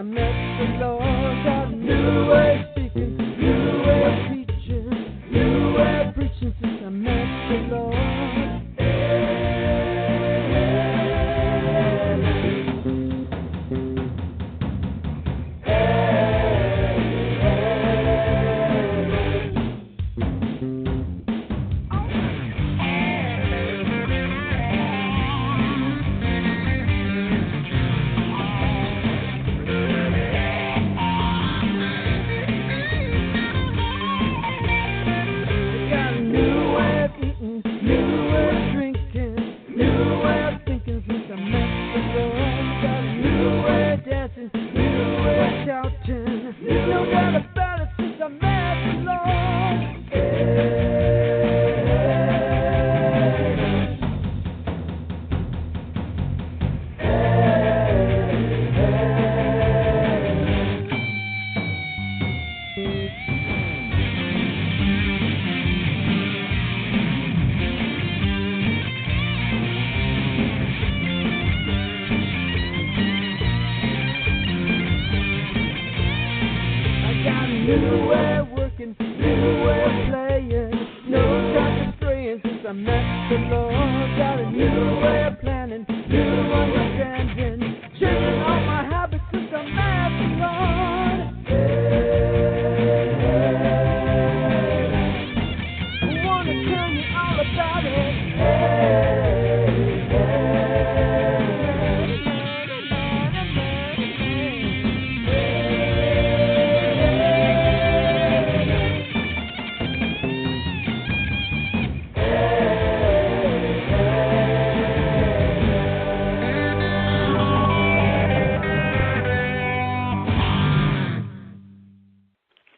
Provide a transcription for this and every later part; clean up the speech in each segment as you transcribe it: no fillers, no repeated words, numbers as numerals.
I met the Lord. Got a new way of speaking, new way of teaching, new way of preaching since I met the Lord.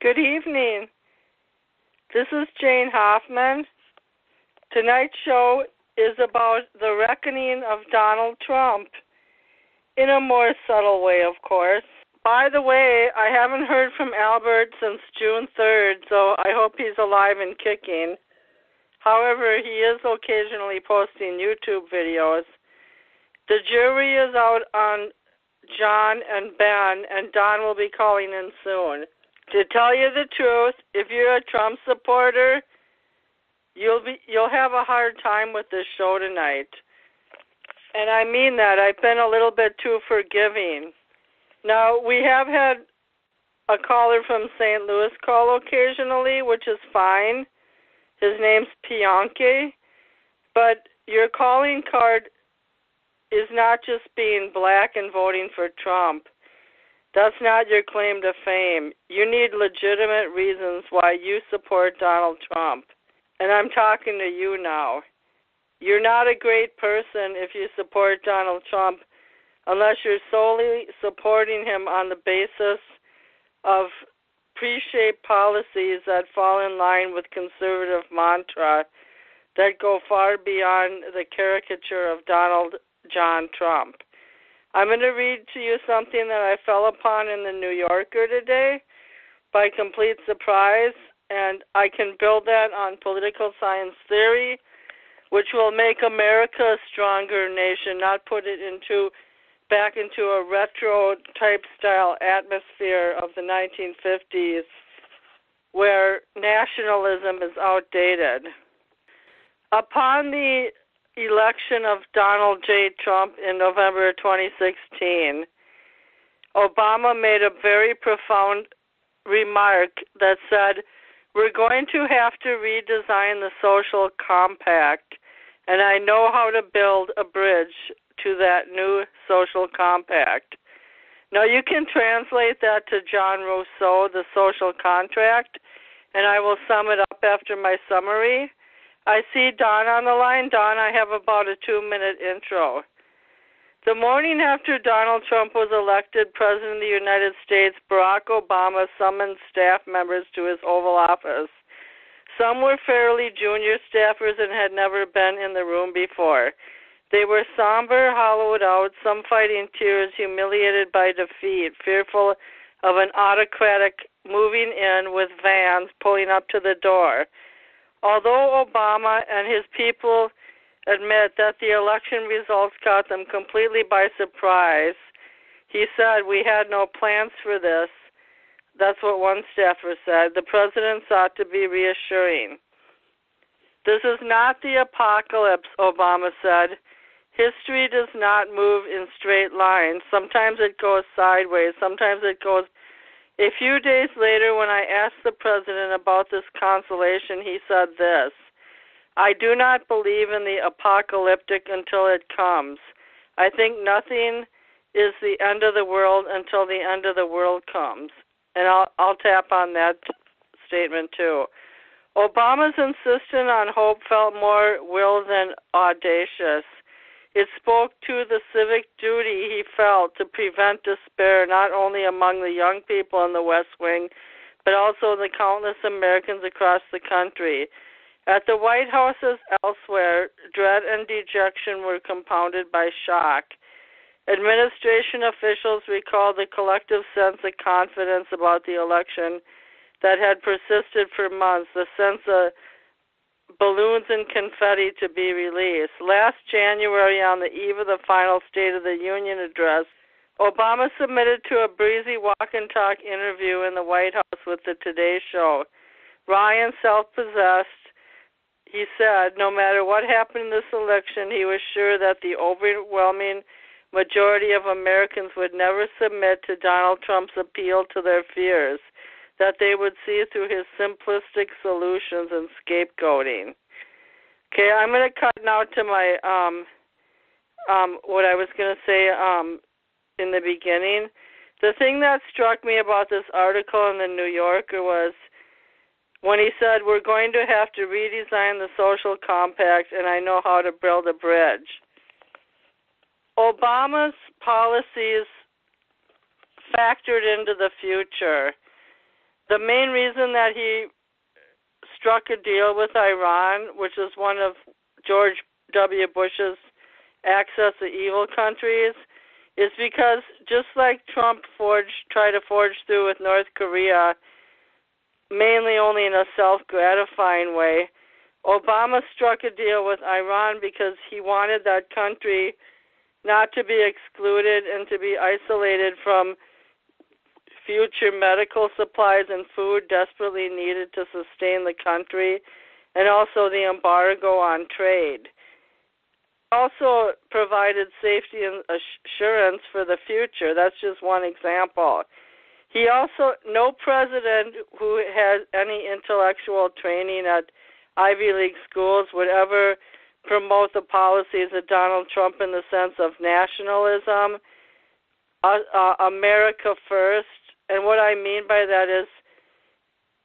Good evening. This is Jane Hoffman. Tonight's show is about the reckoning of Donald Trump in a more subtle way, of course. By the way, I haven't heard from Albert since June 3rd, so I hope he's alive and kicking. However, he is occasionally posting YouTube videos. The jury is out on John and Ben, and Don will be calling in soon. To tell you the truth, if you're a Trump supporter, you'll have a hard time with this show tonight. And I mean that. I've been a little bit too forgiving. Now, we have had a caller from St. Louis call occasionally, which is fine. His name's Pianke. But your calling card is not just being black and voting for Trump. That's not your claim to fame. You need legitimate reasons why you support Donald Trump. And I'm talking to you now. You're not a great person if you support Donald Trump unless you're solely supporting him on the basis of pre-shaped policies that fall in line with conservative mantra that go far beyond the caricature of Donald John Trump. I'm going to read to you something that I fell upon in the New Yorker today by complete surprise, and I can build that on political science theory, which will make America a stronger nation, not put it back into a retro type style atmosphere of the 1950s where nationalism is outdated. Upon the election of Donald J. Trump in November 2016, Obama made a very profound remark that said, we're going to have to redesign the social compact, and I know how to build a bridge to that new social compact. Now, you can translate that to John Rousseau, the social contract, and I will sum it up after my summary. I see Don on the line. Don, I have about a 2-minute intro. The morning after Donald Trump was elected President of the United States, Barack Obama summoned staff members to his Oval Office. Some were fairly junior staffers and had never been in the room before. They were somber, hollowed out, some fighting tears, humiliated by defeat, fearful of an autocratic moving in with vans pulling up to the door. Although Obama and his people admit that the election results caught them completely by surprise, He said, "We had no plans for this." That's what one staffer said. The president sought to be reassuring. "This is not the apocalypse," Obama said. "History does not move in straight lines. Sometimes it goes sideways. Sometimes it goes..." A few days later, when I asked the president about this consolation, he said this: "I do not believe in the apocalyptic until it comes. I think nothing is the end of the world until the end of the world comes." And I'll tap on that statement too. Obama's insistence on hope felt more will than audacious. It spoke to the civic duty he felt to prevent despair, not only among the young people in the West Wing, but also the countless Americans across the country. At the White House as elsewhere, dread and dejection were compounded by shock. Administration officials recalled the collective sense of confidence about the election that had persisted for months, the sense of balloons and confetti to be released. Last January, on the eve of the final State of the Union address, Obama submitted to a breezy walk-and-talk interview in the White House with the Today Show. Wry and self-possessed, he said, no matter what happened in this election, he was sure that the overwhelming majority of Americans would never submit to Donald Trump's appeal to their fears, that they would see through his simplistic solutions and scapegoating. Okay, I'm going to cut now to my what I was going to say in the beginning. The thing that struck me about this article in the New Yorker was when he said, "We're going to have to redesign the social compact, and I know how to build a bridge." Obama's policies factored into the future. The main reason that he struck a deal with Iran, which is one of George W. Bush's axis of evil countries, is because just like Trump tried to forge through with North Korea, mainly only in a self-gratifying way, Obama struck a deal with Iran because he wanted that country not to be excluded and to be isolated from future medical supplies and food desperately needed to sustain the country, and also the embargo on trade. Also provided safety and assurance for the future. That's just one example. He also, no president who has any intellectual training at Ivy League schools would ever promote the policies of Donald Trump in the sense of nationalism, America first. And what I mean by that is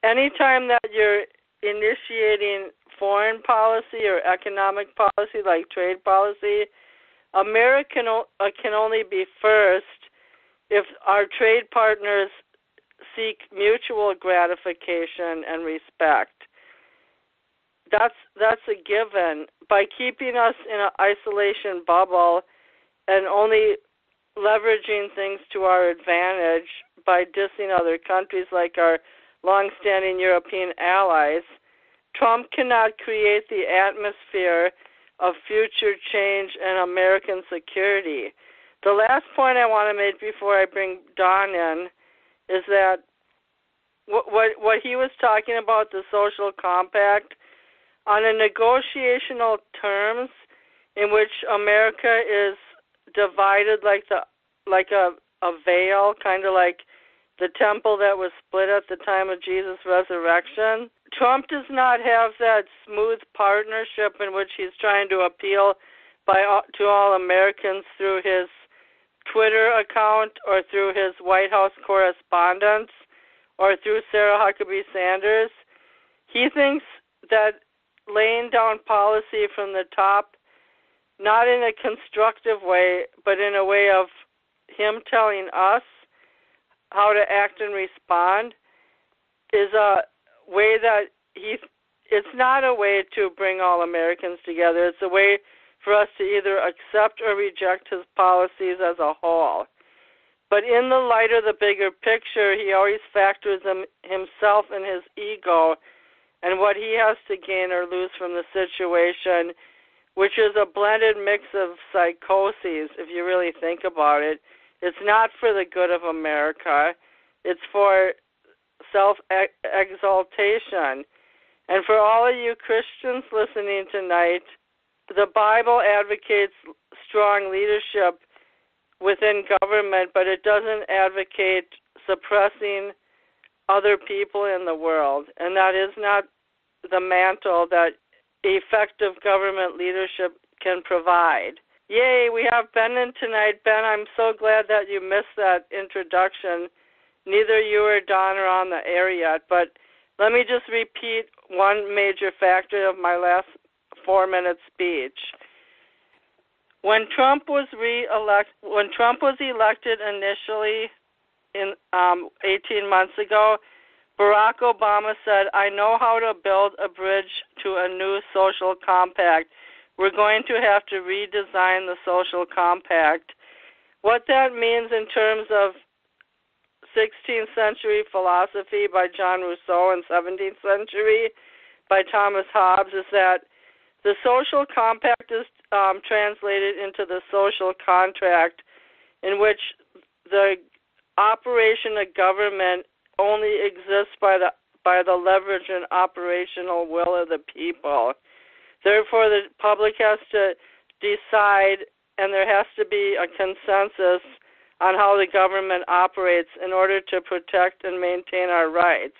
anytime that you're initiating foreign policy or economic policy like trade policy, America can only be first if our trade partners seek mutual gratification and respect. That's a given. By keeping us in an isolation bubble and only leveraging things to our advantage by dissing other countries like our long-standing European allies, Trump cannot create the atmosphere of future change and American security. The last point I want to make before I bring Don in is that what he was talking about, the social compact, on a negotiational terms in which America is divided like a veil, kind of like the temple that was split at the time of Jesus' resurrection. Trump does not have that smooth partnership in which he's trying to appeal to all Americans through his Twitter account or through his White House correspondence or through Sarah Huckabee Sanders. He thinks that laying down policy from the top, not in a constructive way, but in a way of him telling us how to act and respond, is a way that it's not a way to bring all Americans together. It's a way for us to either accept or reject his policies as a whole. But in the light of the bigger picture, he always factors himself and his ego and what he has to gain or lose from the situation, which is a blended mix of psychoses, if you really think about it. It's not for the good of America. It's for self-exaltation. And for all of you Christians listening tonight, the Bible advocates strong leadership within government, but it doesn't advocate suppressing other people in the world. And that is not the mantle that effective government leadership can provide. Yay, we have Ben in tonight. Ben, I'm so glad that you missed that introduction. Neither you or Don are on the air yet, but let me just repeat one major factor of my last 4-minute speech. When Trump was elected initially in 18 months ago, Barack Obama said, "I know how to build a bridge to a new social compact. We're going to have to redesign the social compact." What that means in terms of 16th century philosophy by John Rousseau and 17th century by Thomas Hobbes is that the social compact is translated into the social contract, in which the operation of government only exists by the leverage and operational will of the people. Therefore, the public has to decide, and there has to be a consensus on how the government operates in order to protect and maintain our rights.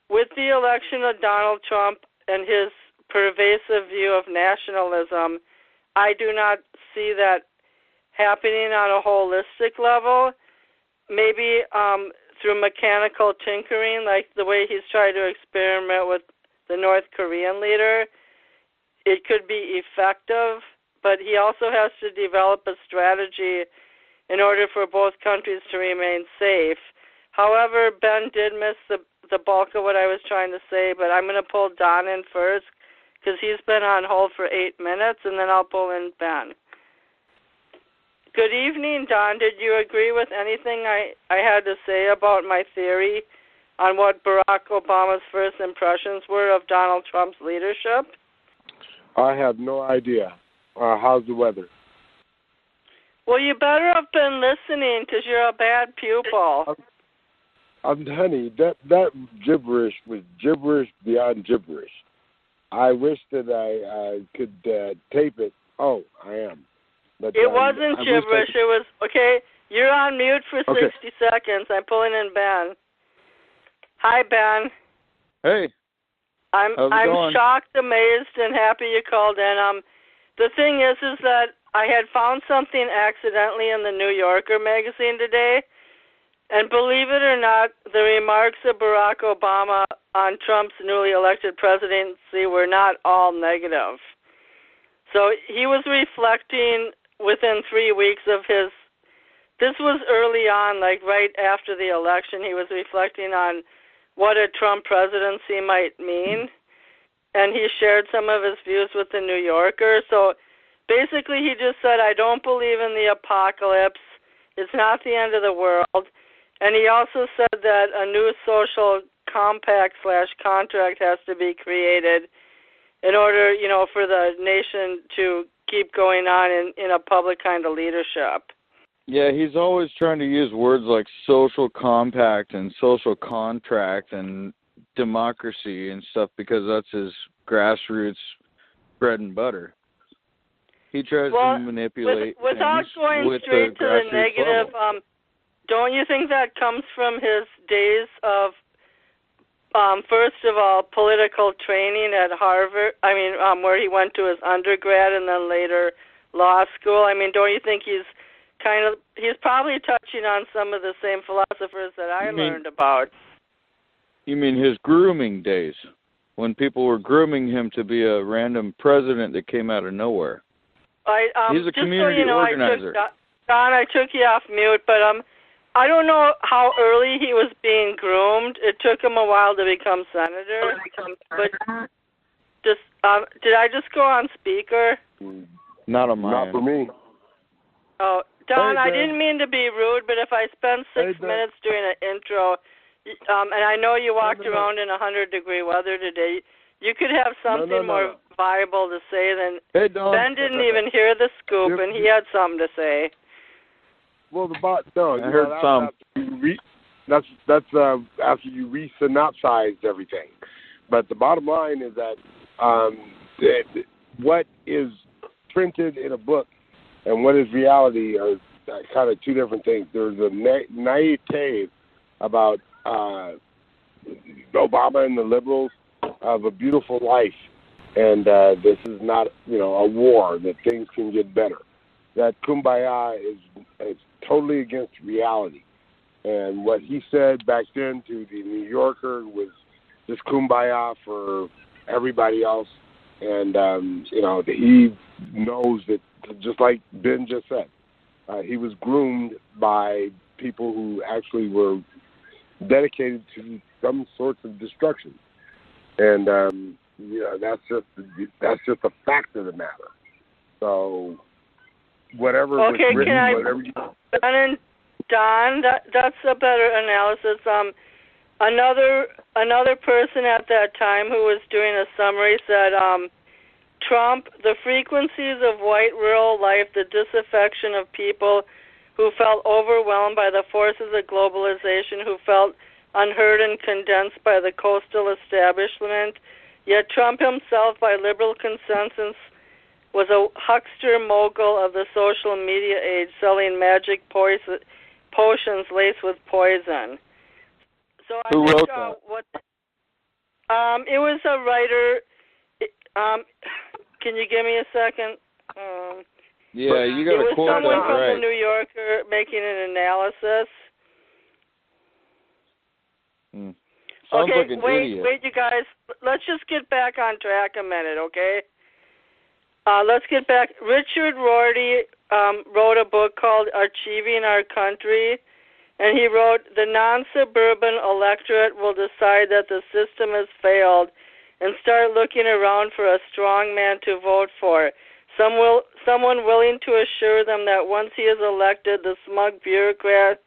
With the election of Donald Trump and his pervasive view of nationalism, I do not see that happening on a holistic level. Maybe through mechanical tinkering, like the way he's tried to experiment with the North Korean leader, it could be effective, but he also has to develop a strategy in order for both countries to remain safe. However, Ben did miss the bulk of what I was trying to say, but I'm going to pull Don in first because he's been on hold for 8 minutes, and then I'll pull in Ben. Good evening, Don. Did you agree with anything I had to say about my theory on what Barack Obama's first impressions were of Donald Trump's leadership? I have no idea. How's the weather? Well, you better have been listening because you're a bad pupil. Honey, that gibberish was gibberish beyond gibberish. I wish that I could tape it. Oh, I am. But it wasn't gibberish. It was, okay, you're on mute for 60 seconds. I'm pulling in Ben. Hi, Ben. Hey. I'm shocked, amazed, and happy you called in. The thing is that I had found something accidentally in the New Yorker magazine today, and believe it or not, the remarks of Barack Obama on Trump's newly elected presidency were not all negative. So he was reflecting within 3 weeks of this was early on, like right after the election, he was reflecting on what a Trump presidency might mean, and he shared some of his views with the New Yorker. So basically he just said, I don't believe in the apocalypse. It's not the end of the world. And he also said that a new social compact/contract has to be created in order, for the nation to keep going on in a public kind of leadership. Yeah, he's always trying to use words like social compact and social contract and democracy and stuff because that's his grassroots bread and butter. He tries to manipulate without going straight to the negative. Don't you think that comes from his days of, first of all, political training at Harvard? Where he went to his undergrad and then later law school. Don't you think he's probably touching on some of the same philosophers that I learned about? You mean his grooming days, when people were grooming him to be a random president that came out of nowhere? He's a community organizer. Don, I took you off mute, but I don't know how early he was being groomed. It took him a while to become senator. But did I just go on speaker? Not on mine. Not for me. Oh, Don, hey, I didn't mean to be rude, but if I spend 6 minutes doing an intro, and I know you walked around in 100-degree weather today, you could have something more viable to say than... Hey, Don. Ben didn't even hear the scoop, and he had something to say. Well, no, I heard some. That's after you re-synopsized everything. But the bottom line is that what is printed in a book and what is reality are kind of two different things. There's a naivete about Obama and the liberals of a beautiful life, and this is not, a war, that things can get better. That kumbaya is totally against reality. And what he said back then to the New Yorker was just kumbaya for everybody else. And, he knows that, just like Ben just said, he was groomed by people who actually were dedicated to some sorts of destruction. And, that's just a fact of the matter. So whatever was written, whatever you... Ben and Don, that's a better analysis. Another person at that time who was doing a summary said, Trump, the frequencies of white rural life, the disaffection of people who felt overwhelmed by the forces of globalization, who felt unheard and condensed by the coastal establishment. Yet Trump himself, by liberal consensus, was a huckster mogul of the social media age, selling magic potions laced with poison. So Who wrote that? It was a writer. Can you give me a second? Yeah, you got to quote that right. It was someone from the New Yorker making an analysis. Sounds okay, like an idiot. Wait, you guys. Let's just get back on track a minute, okay? Let's get back. Richard Rorty wrote a book called Achieving Our Country, and he wrote, the non-suburban electorate will decide that the system has failed and start looking around for a strong man to vote for. Someone willing to assure them that once he is elected, the smug bureaucrats,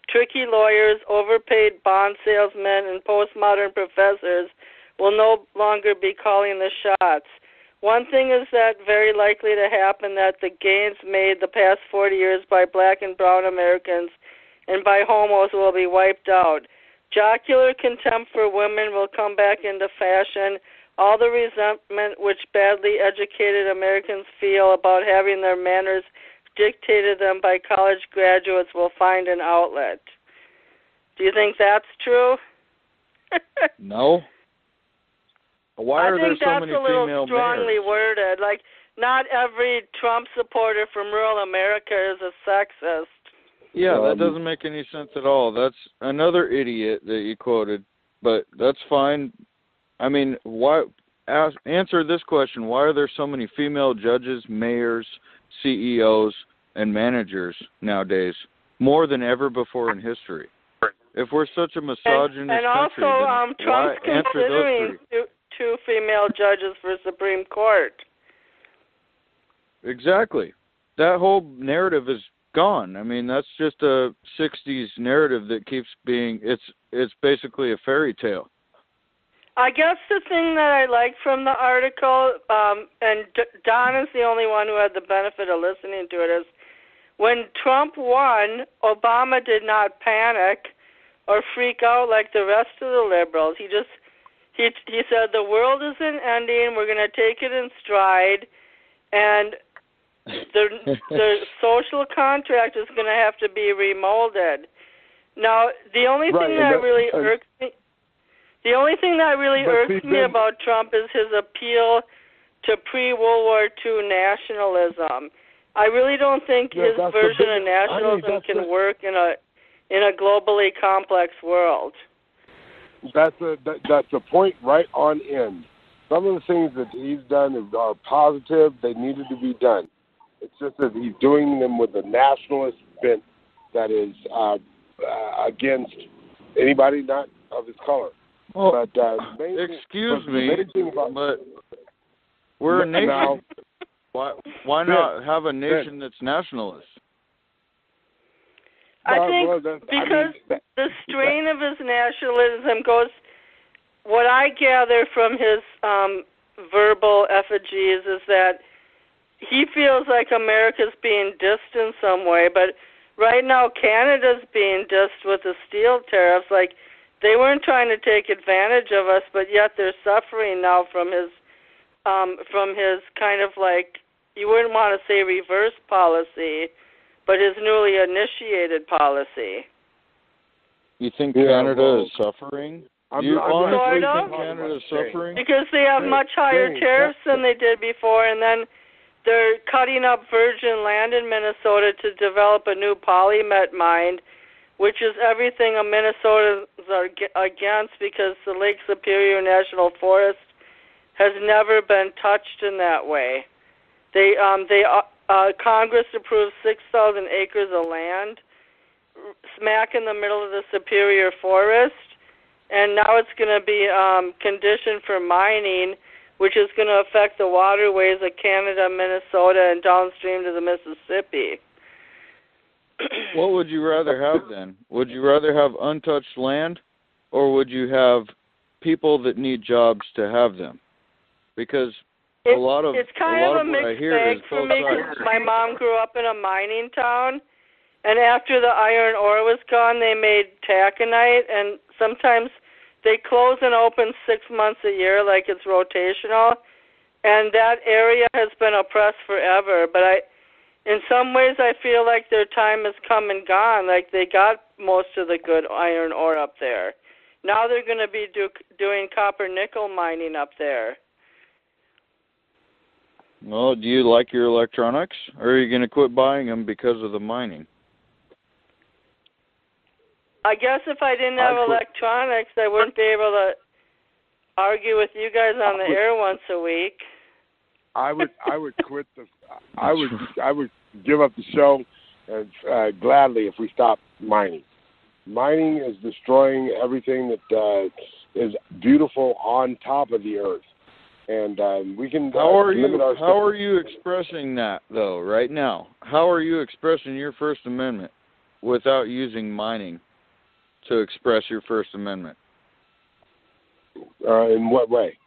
tricky lawyers, overpaid bond salesmen, and postmodern professors will no longer be calling the shots. One thing is that very likely to happen, that the gains made the past 40 years by black and brown Americans and by homos will be wiped out. Jocular contempt for women will come back into fashion. All the resentment which badly educated Americans feel about having their manners dictated them by college graduates will find an outlet. Do you think that's true? No. Why are there so many female mayors? I think that's a little strongly worded. Like, not every Trump supporter from rural America is a sexist. Yeah, that doesn't make any sense at all. That's another idiot that you quoted, but that's fine. I mean, answer this question. Why are there so many female judges, mayors, CEOs, and managers nowadays? More than ever before in history. If we're such a misogynist country, also, Trump's considering two female judges for Supreme Court. Exactly. That whole narrative is gone. I mean, that's just a 60s narrative that keeps being, it's basically a fairy tale. I guess the thing that I liked from the article, and Don is the only one who had the benefit of listening to it, is when Trump won, Obama did not panic or freak out like the rest of the liberals. He said the world isn't ending, we're going to take it in stride, and the social contract is going to have to be remolded. Now, the only thing that really irks me, about Trump is his appeal to pre-World War II nationalism. I really don't think his version of nationalism can work in a globally complex world. That's a point right on end. Some of the things that he's done are positive. They needed to be done. It's just that he's doing them with a nationalist bent that is against anybody not of his color. Well, but excuse me, but we're a nation. Why not have a nation that's nationalist? I think the strain of his nationalism goes, what I gather from his verbal effigies is that he feels like America's being dissed in some way, but right now Canada's being dissed with the steel tariffs. Like, they weren't trying to take advantage of us, but yet they're suffering now from his kind of like, you wouldn't want to say reverse policy, but his newly initiated policy. You think Canada is suffering? Do you honestly think Canada is suffering? Because they have much higher tariffs than they did before, and then they're cutting up virgin land in Minnesota to develop a new polymet mine, which is everything Minnesotans are against, because the Lake Superior National Forest has never been touched in that way. Congress approved 6,000 acres of land smack in the middle of the Superior Forest, and now it's going to be conditioned for mining, which is going to affect the waterways of Canada, Minnesota, and downstream to the Mississippi. What would you rather have then? Would you rather have untouched land, or would you have people that need jobs to have them? Because it's kind of a mixed bag for me, because my mom grew up in a mining town, and after the iron ore was gone, they made taconite, and sometimes they close and open 6 months a year, like it's rotational, and that area has been oppressed forever. But in some ways, I feel like their time has come and gone. Like, they got most of the good iron ore up there. Now they're going to be doing copper nickel mining up there. Well, do you like your electronics, or are you going to quit buying them because of the mining? I guess if I didn't have electronics, I wouldn't be able to argue with you guys on the air once a week. I would quit I would give up the show and gladly if we stopped mining. Mining is destroying everything that is beautiful on top of the earth, and we can. How are you expressing that though right now? How are you expressing your First Amendment without using mining to express your First Amendment? In what way?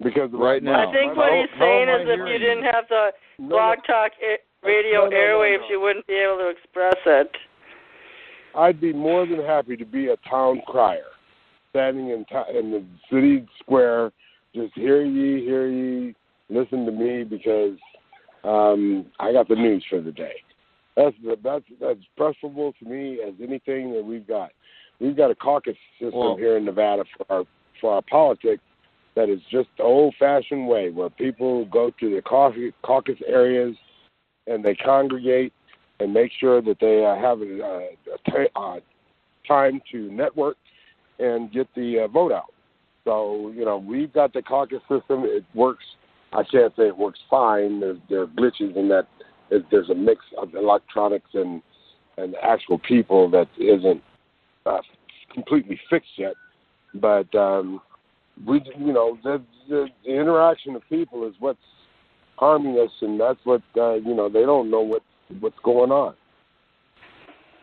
Because right now, I think what he's saying is if you didn't have the Blog Talk radio airwaves, you wouldn't be able to express it. I'd be more than happy to be a town crier, standing in the city square, just hear ye, listen to me, because I got the news for the day. That's preferable to me as anything that we've got. We've got a caucus system here in Nevada for our politics that is just the old-fashioned way, where people go to the caucus areas and they congregate and make sure that they have a time to network and get the vote out. So, we've got the caucus system. It works. I can't say it works fine. There are glitches in that. There's a mix of electronics and actual people that isn't completely fixed yet. But the interaction of people is what's harming us, and that's what they don't know what's going on.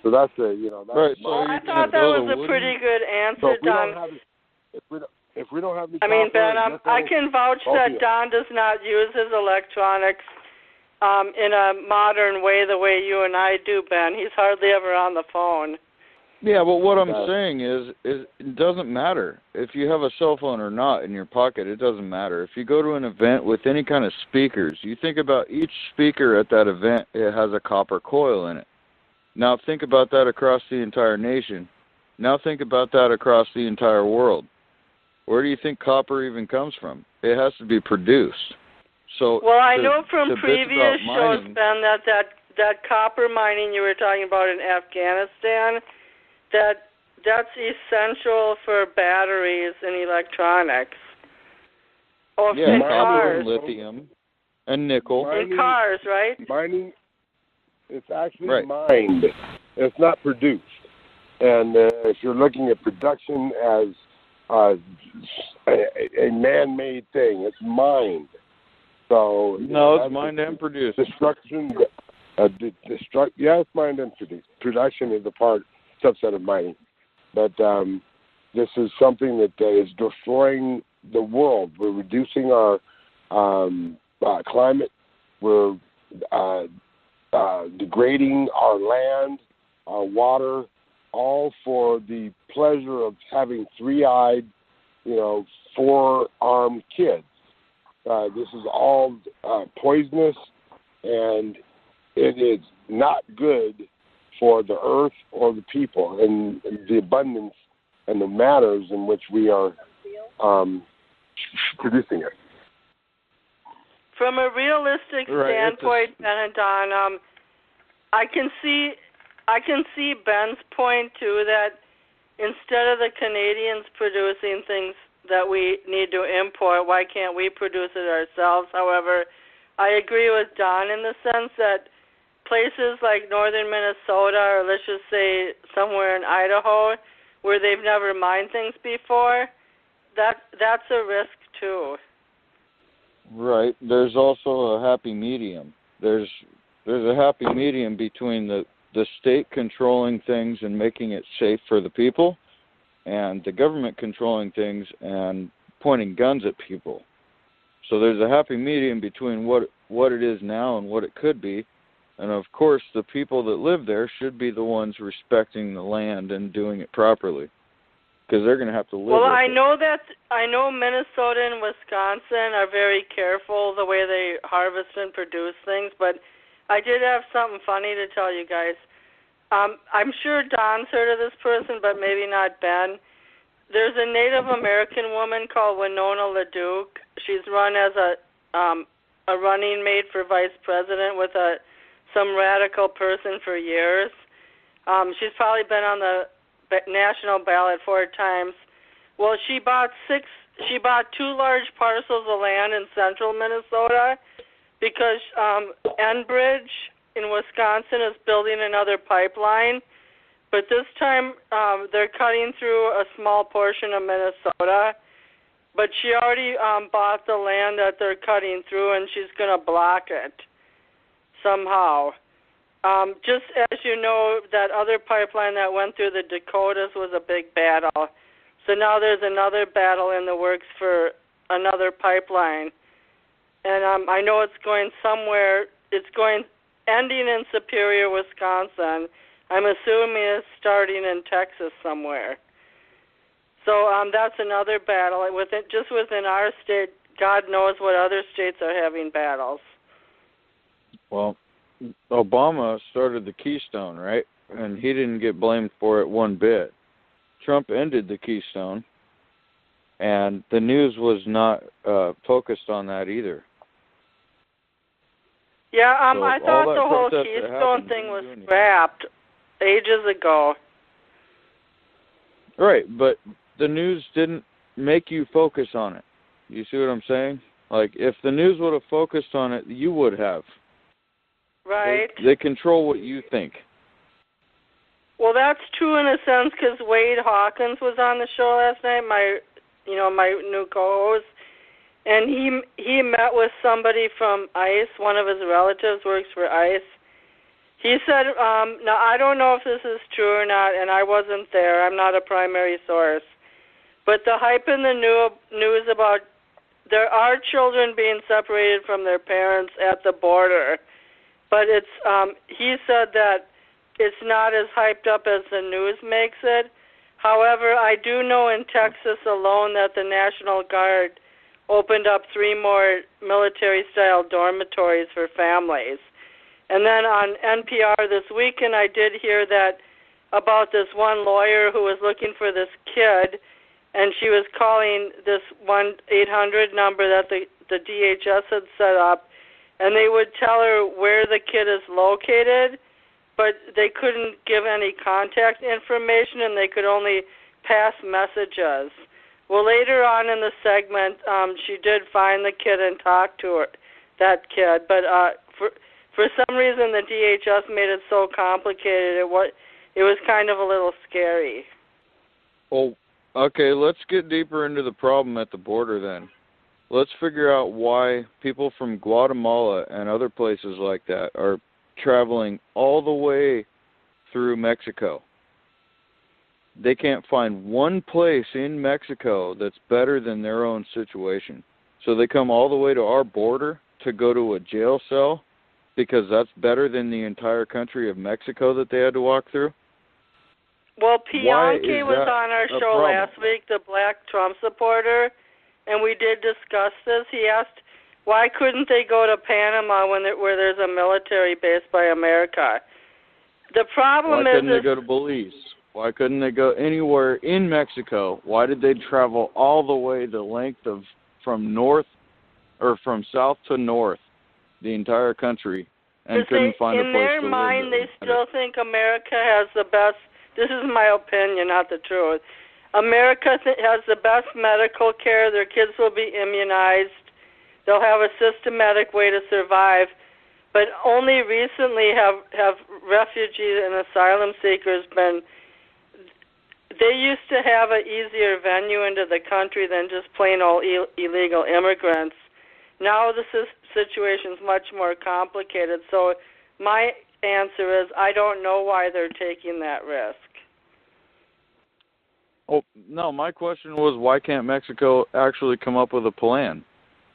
So that's right. So I thought that was a pretty good answer, Don. If we don't have any, Ben, I can vouch that Don does not use his electronics in a modern way the way you and I do, Ben. He's hardly ever on the phone. Yeah, but what I'm saying is it doesn't matter if you have a cell phone or not in your pocket. It doesn't matter. If you go to an event with any kind of speakers, you think about each speaker at that event, it has a copper coil in it. Now think about that across the entire nation. Now think about that across the entire world. Where do you think copper even comes from? It has to be produced. So I know from previous shows, Ben, that copper mining you were talking about in Afghanistan, that's essential for batteries and electronics. Yeah, copper and lithium and nickel. In cars, right? Mining, it's actually mined. It's not produced. And if you're looking at production as a man-made thing, it's mined. So it's mined and produced. Destruction, it's mined and produced. Production is a subset of mining, but this is something that is destroying the world. We're reducing our climate. We're degrading our land, our water, all for the pleasure of having three-eyed, four-armed kids. This is all poisonous, and it is not good for the earth or the people and the abundance and the manners in which we are producing it. From a realistic standpoint, Ben and Don, I can see Ben's point too, that instead of the Canadians producing things that we need to import, why can't we produce it ourselves? However, I agree with Don in the sense that places like northern Minnesota, or let's just say somewhere in Idaho, where they've never mined things before, that's a risk too. Right. There's also a happy medium. There's a happy medium between the state controlling things and making it safe for the people, and the government controlling things and pointing guns at people. So there's a happy medium between what it is now and what it could be. And of course, the people that live there should be the ones respecting the land and doing it properly, because they're going to have to live. Well, with I know Minnesota and Wisconsin are very careful the way they harvest and produce things, but I did have something funny to tell you guys. I'm sure Don's heard of this person, but maybe not Ben. There's a Native American woman called Winona LaDuke. She's run as a running mate for vice president with some radical person for years. She's probably been on the national ballot 4 times. Well, she bought 2 large parcels of land in central Minnesota because Enbridge in Wisconsin is building another pipeline, but this time they're cutting through a small portion of Minnesota. But she already bought the land that they're cutting through, and she's going to block it somehow. Just as you know, that other pipeline that went through the Dakotas was a big battle. So now there's another battle in the works for another pipeline. And I know it's going somewhere. It's ending in Superior, Wisconsin. I'm assuming it's starting in Texas somewhere. So that's another battle. Just within our state, God knows what other states are having battles. Well, Obama started the Keystone, right? And he didn't get blamed for it one bit. Trump ended the Keystone, and the news was not focused on that either. Yeah, So I thought the whole protest Keystone thing was scrapped ages ago. Right, but the news didn't make you focus on it. You see what I'm saying? Like, if the news would have focused on it, you would have. Right. They control what you think. Well, that's true in a sense because Wade Hawkins was on the show last night, my new co-host, and he met with somebody from ICE. One of his relatives works for ICE. He said, now I don't know if this is true or not, and I wasn't there. I'm not a primary source. But the hype in the news about there are children being separated from their parents at the border, but it's he said that it's not as hyped up as the news makes it. However, I do know in Texas alone that the National Guard opened up 3 more military-style dormitories for families. And then on NPR this weekend, I did hear that about this one lawyer who was looking for this kid, and she was calling this 1-800 number that the DHS had set up, and they would tell her where the kid is located, but they couldn't give any contact information, and they could only pass messages. Well, later on in the segment, she did find the kid and talk to her, that kid, but for some reason the DHS made it so complicated. It was kind of a little scary. Well, okay, let's get deeper into the problem at the border then. Let's figure out why people from Guatemala and other places like that are traveling all the way through Mexico. They can't find one place in Mexico that's better than their own situation. So they come all the way to our border to go to a jail cell because that's better than the entire country of Mexico that they had to walk through? Well, Pianki was on our show problem? last week, the black Trump supporter, and we did discuss this. He asked, why couldn't they go to Panama where there's a military base by America? The problem Why couldn't they go to Belize? Why couldn't they go anywhere in Mexico? Why did they travel all the way the length of from south to north, the entire country, and couldn't find a place to live? In their mind, they still think America has the best. This is my opinion, not the truth. America has the best medical care. Their kids will be immunized. They'll have a systematic way to survive. But only recently have refugees and asylum seekers been. They used to have an easier venue into the country than just plain old illegal immigrants. Now the situation's much more complicated. So my answer is I don't know why they're taking that risk. Oh, no, my question was why can't Mexico actually come up with a plan,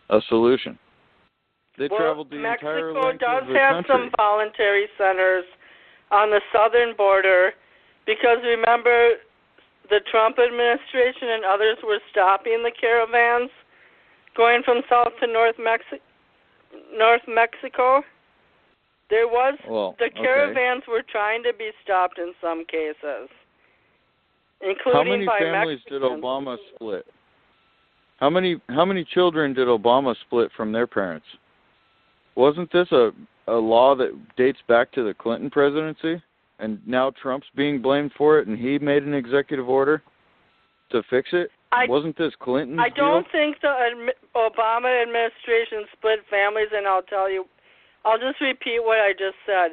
a solution? They traveled the entire length of the country. Mexico does have some voluntary centers on the southern border because remember the Trump administration and others were stopping the caravans going from south to North Mexico. There was caravans were trying to be stopped in some cases, including by Mexicans. How many families did Obama split? How many children did Obama split from their parents? Wasn't this a law that dates back to the Clinton presidency? And now Trump's being blamed for it, and he made an executive order to fix it? Wasn't this Clinton's I don't think the Obama administration split families, and I'll just repeat what I just said.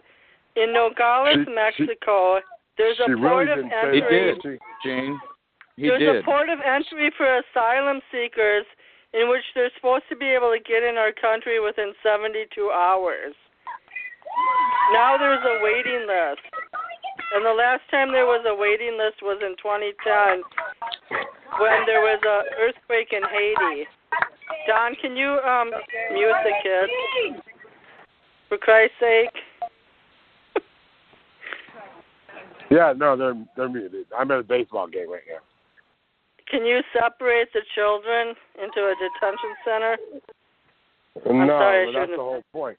In Nogales, Mexico, there's a port of entry. He did, Jane. There's a port of entry for asylum seekers in which they're supposed to be able to get in our country within 72 hours. Now there's a waiting list. And the last time there was a waiting list was in 2010 when there was an earthquake in Haiti. Don, can you mute the kids? For Christ's sake. Yeah, no, they're muted. I'm at a baseball game right now. Can you separate the children into a detention center? No, that's the whole point.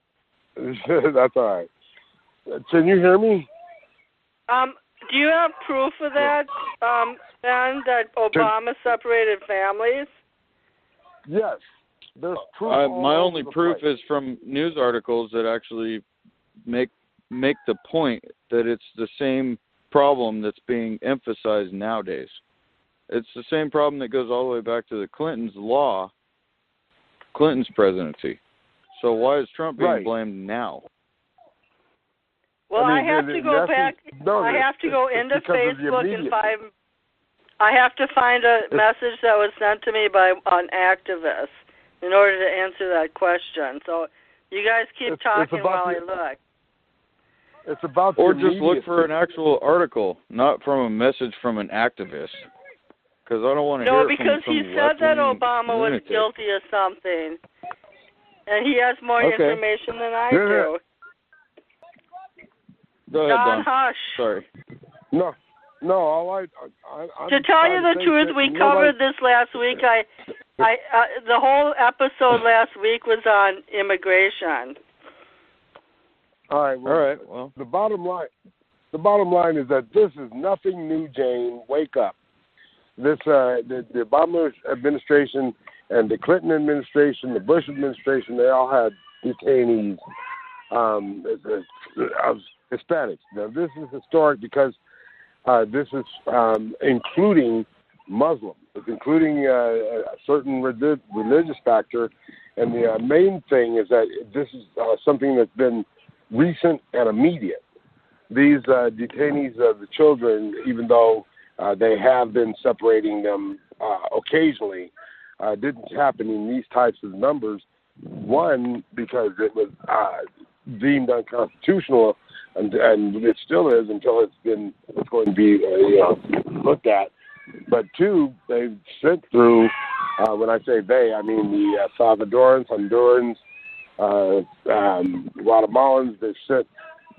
That's all right. Can you hear me? Do you have proof of that, Ben, that Obama separated families? Yes. There's proof. My only proof is from news articles that actually make the point that it's the same problem that's being emphasized nowadays. It's the same problem that goes all the way back to the Clinton's presidency. So why is Trump being blamed now? Well, I have to go back. I have to go into Facebook and find. I have to find a message that was sent to me by an activist in order to answer that question. So you guys keep talking while I look. It's about or just look for an actual article, not from a message from an activist. Because I don't want to hear it from because he said that Obama was guilty of something, and he has more information than I do. Go ahead, Don. Hush. Sorry. No. I'm to tell you the truth, we covered this last week. The whole episode last week was on immigration. All right. Well, the bottom line is that this is nothing new, Jane. Wake up. This the Obama administration and the Clinton administration, the Bush administration, they all had detainees of Hispanics. Now, this is historic because this is including Muslims. It's including a certain religious factor. And the main thing is that this is something that's been recent and immediate. These detainees of the children, even though they have been separating them occasionally, didn't happen in these types of numbers. One, because it was deemed unconstitutional, and it still is until it's going to be looked at. But two, they've sent through. When I say they, I mean the Salvadorans, Hondurans, Guatemalans, they sent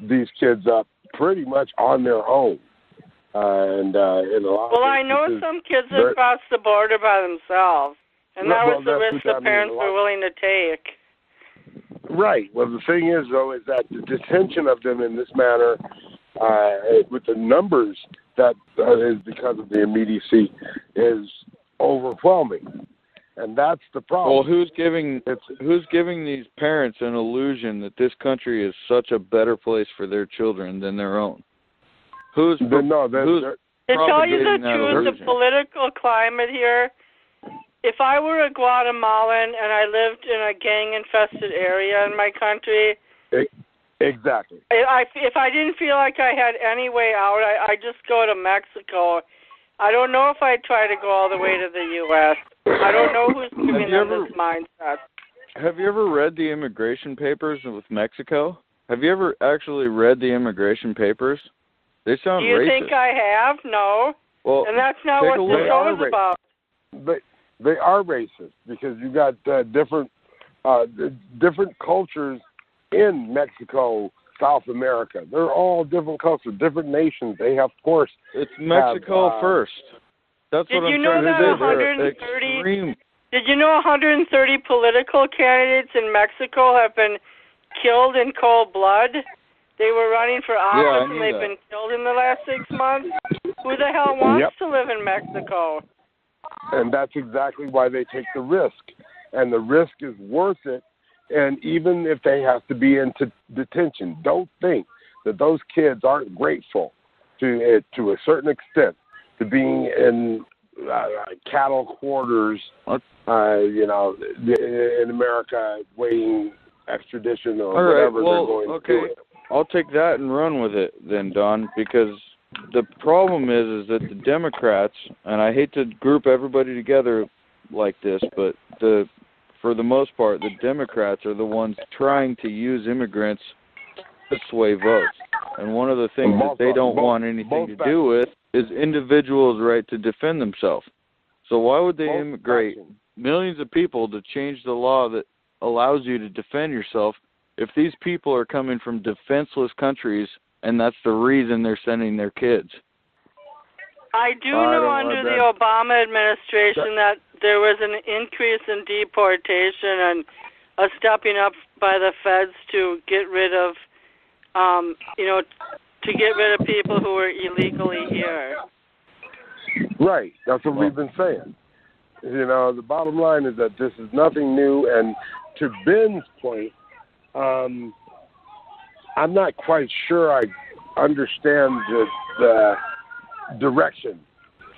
these kids up pretty much on their own. And in a lot well, of I know instances, some kids that crossed the border by themselves, and that was the that's risk what the parents were willing to take. Right. Well, the thing is, though, is that the detention of them in this manner, with the numbers that is because of the immediacy, is overwhelming, and that's the problem. Well, who's giving these parents an illusion that this country is such a better place for their children than their own? To tell you the truth, the political climate here, if I were a Guatemalan and I lived in a gang-infested area in my country, exactly. If I didn't feel like I had any way out, I'd just go to Mexico. I don't know if I'd try to go all the way to the U.S. I don't know who's giving them this mindset. Have you ever read the immigration papers with Mexico? Have you ever actually read the immigration papers? They sound racist. Do you think I have? No. Well, and that's not what the show is about. They are racist because you got different cultures in Mexico, South America. They're all different cultures, different nations. They have, of course. It's Mexico first. That's what I'm trying to say. Did you know 130 political candidates in Mexico have been killed in cold blood? They were running for office and they've been killed in the last 6 months. Who the hell wants to live in Mexico? And that's exactly why they take the risk. And the risk is worth it. And even if they have to be into detention, don't think that those kids aren't grateful to a certain extent to being in cattle quarters, in America, waiting extradition or whatever they're going to do. I'll take that and run with it then, Don, because the problem is that the Democrats, and I hate to group everybody together like this, but for the most part, the Democrats are the ones trying to use immigrants to sway votes. And one of the things that they don't want anything to do with is individuals' right to defend themselves. So why would they immigrate millions of people to change the law that allows you to defend yourself if these people are coming from defenseless countries and that's the reason they're sending their kids? I do know under the Obama administration that there was an increase in deportation and a stepping up by the feds to get rid of, to get rid of people who were illegally here. Right. That's what we've been saying. The bottom line is that this is nothing new. And to Ben's point, I'm not quite sure I understand the direction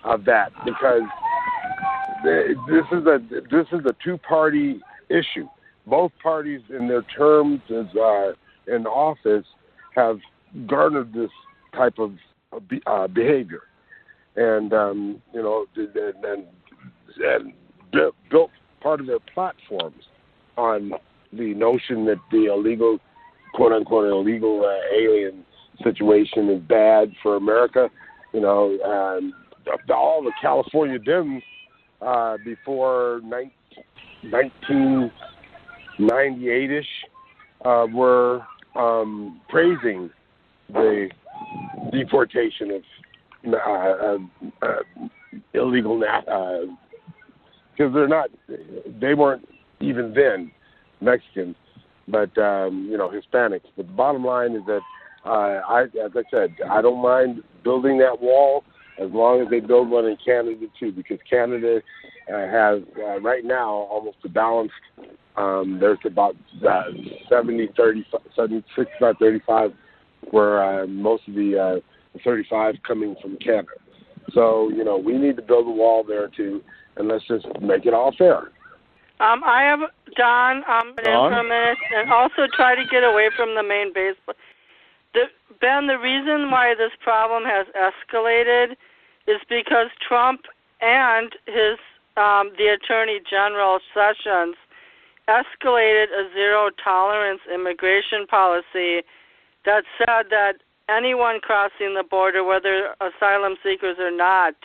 of that, because this is a two-party issue. Both parties in their terms as in office have garnered this type of behavior, and built part of their platforms on the notion that the illegal, quote-unquote, illegal alien situation is bad for America. All the California Dems before 1998-ish were praising the deportation of illegal because they weren't even then Mexicans, but Hispanics. But the bottom line is that as I said, I don't mind building that wall as long as they build one in Canada too, because Canada has right now almost a balanced. There's about 76-35, where most of the 35 coming from Canada. So we need to build a wall there too, and let's just make it all fair. I have Don in for a minute, and also try to get away from the main base. Ben, the reason why this problem has escalated is because Trump and his the Attorney General Sessions escalated a zero-tolerance immigration policy that said that anyone crossing the border, whether asylum seekers or not,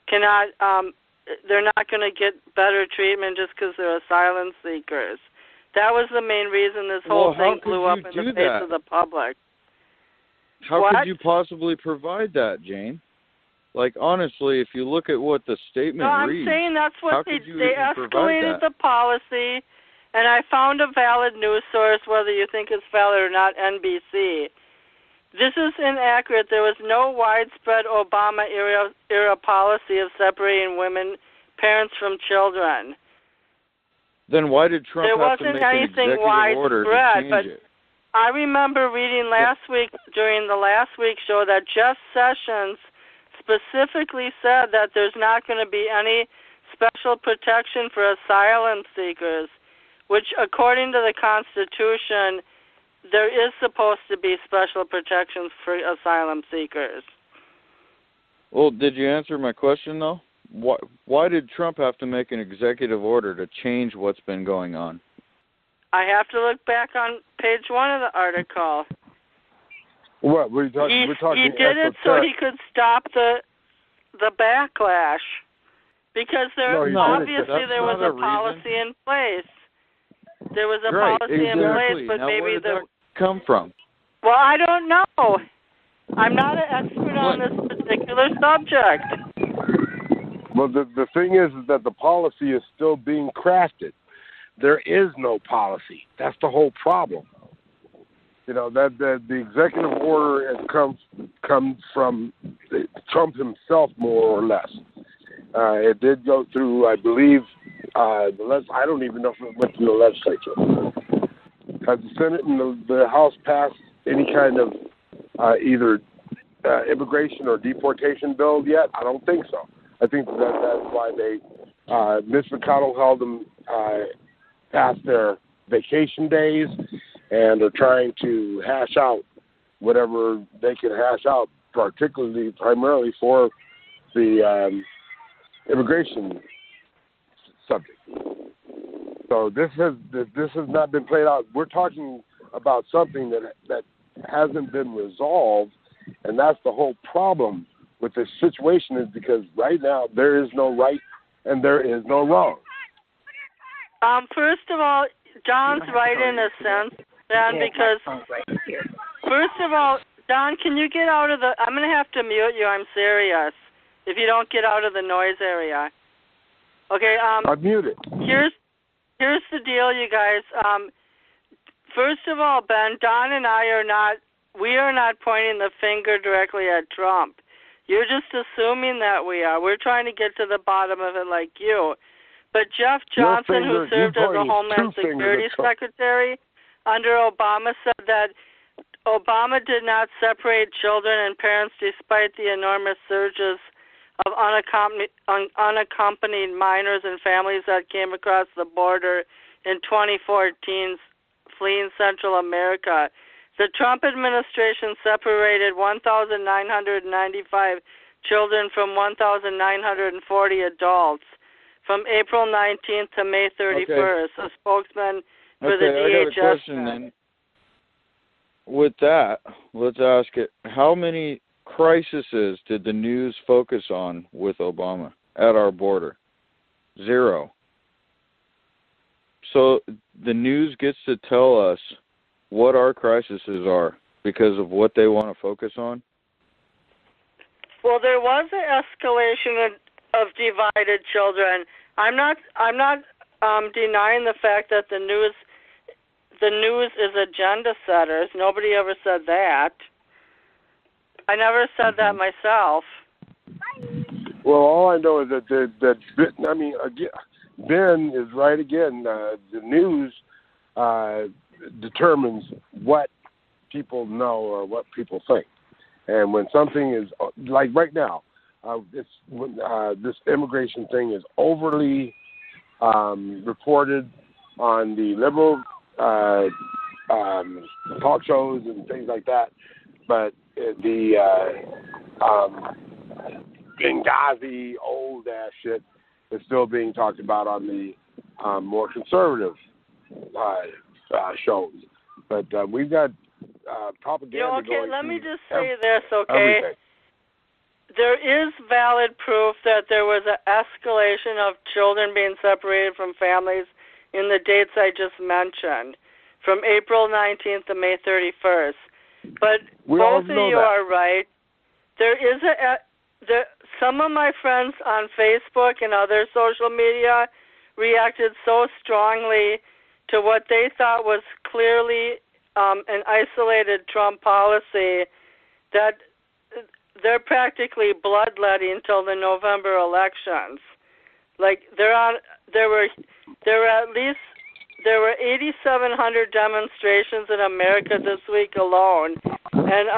they're not going to get better treatment just because they're asylum seekers. That was the main reason this whole thing blew up in the face of the public. How could you possibly provide that, Jane? Like, honestly, if you look at what the statement reads, I'm saying that's what they escalated the policy, and I found a valid news source, whether you think it's valid or not, NBC. This is inaccurate. There was no widespread Obama-era policy of separating women, parents from children. Then why did Trump have to make an executive order to change it? I remember reading during the last week's show that Jeff Sessions specifically said that there's not going to be any special protection for asylum seekers, which according to the Constitution, there is supposed to be special protections for asylum seekers. Well, did you answer my question, though? Why did Trump have to make an executive order to change what's been going on? I have to look back on page 1 of the article. What? We're talking he did it so he could stop the backlash. Because there was a policy in place. There was a policy in place, but where did that come from? Well, I don't know. I'm not an expert on this particular subject. Well, the thing is that the policy is still being crafted. There is no policy. That's the whole problem. You know, that the executive order has come from Trump himself, more or less. It did go through, I believe, I don't even know if it went through the legislature. Has the Senate and the House passed any kind of either immigration or deportation bill yet? I don't think so. I think that's why Mitch McConnell held them past their vacation days and are trying to hash out whatever they can hash out, primarily for the immigration subject. So this has not been played out. We're talking about something that hasn't been resolved, and that's the whole problem with this situation, is because right now there is no right and there is no wrong. First of all, Don's right in a sense, Don, because first of all, Don, can you get out of I'm going to have to mute you. I'm serious. If you don't get out of the noise area. Okay. I'm muted. Here's the deal, you guys. First of all, Ben, Don and I are not pointing the finger directly at Trump. You're just assuming that we are. We're trying to get to the bottom of it like you. But Jeff Johnson, who served as the Homeland Security Secretary under Obama, said that Obama did not separate children and parents despite the enormous surges of unaccompanied minors and families that came across the border in 2014 fleeing Central America. The Trump administration separated 1,995 children from 1,940 adults from April 19th to May 31st. Okay. A spokesman for the DHS. I got a question then. With that, let's ask it. How many crises did the news focus on with Obama at our border? 0. So the news gets to tell us what our crises are because of what they want to focus on? Well, there was an escalation of divided children. I'm not denying the fact that the news is agenda setters. Nobody ever said that. I never said that myself. Well, all I know is that Ben is right again. The news determines what people know or what people think. And when something is, like right now, this immigration thing is overly reported on the liberal talk shows and things like that. But the Benghazi old-ass shit is still being talked about on the more conservative shows. But we've got propaganda going. Let me just say this, okay? Everything. There is valid proof that there was an escalation of children being separated from families in the dates I just mentioned, from April 19th to May 31st. But both of you are right. There is some of my friends on Facebook and other social media reacted so strongly to what they thought was clearly an isolated Trump policy that they're practically bloodletting until the November elections. Like there were 8,700 demonstrations in America this week alone, and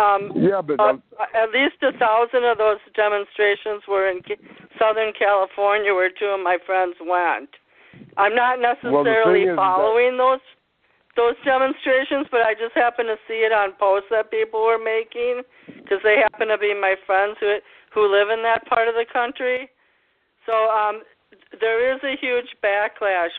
at least 1,000 of those demonstrations were in Southern California, where two of my friends went. I'm not necessarily following those demonstrations, but I just happen to see it on posts that people were making because they happen to be my friends who live in that part of the country. So there is a huge backlash.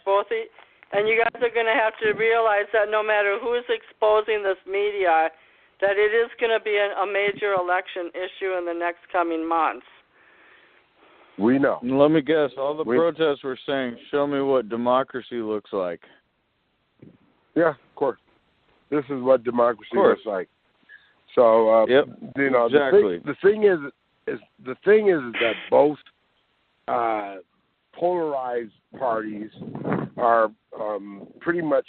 And you guys are going to have to realize that no matter who's exposing this media, that it is going to be a major election issue in the next coming months. We know. Let me guess. All the protests were saying, show me what democracy looks like. Yeah, of course. This is what democracy looks like. So, exactly. The thing is that both polarized parties are pretty much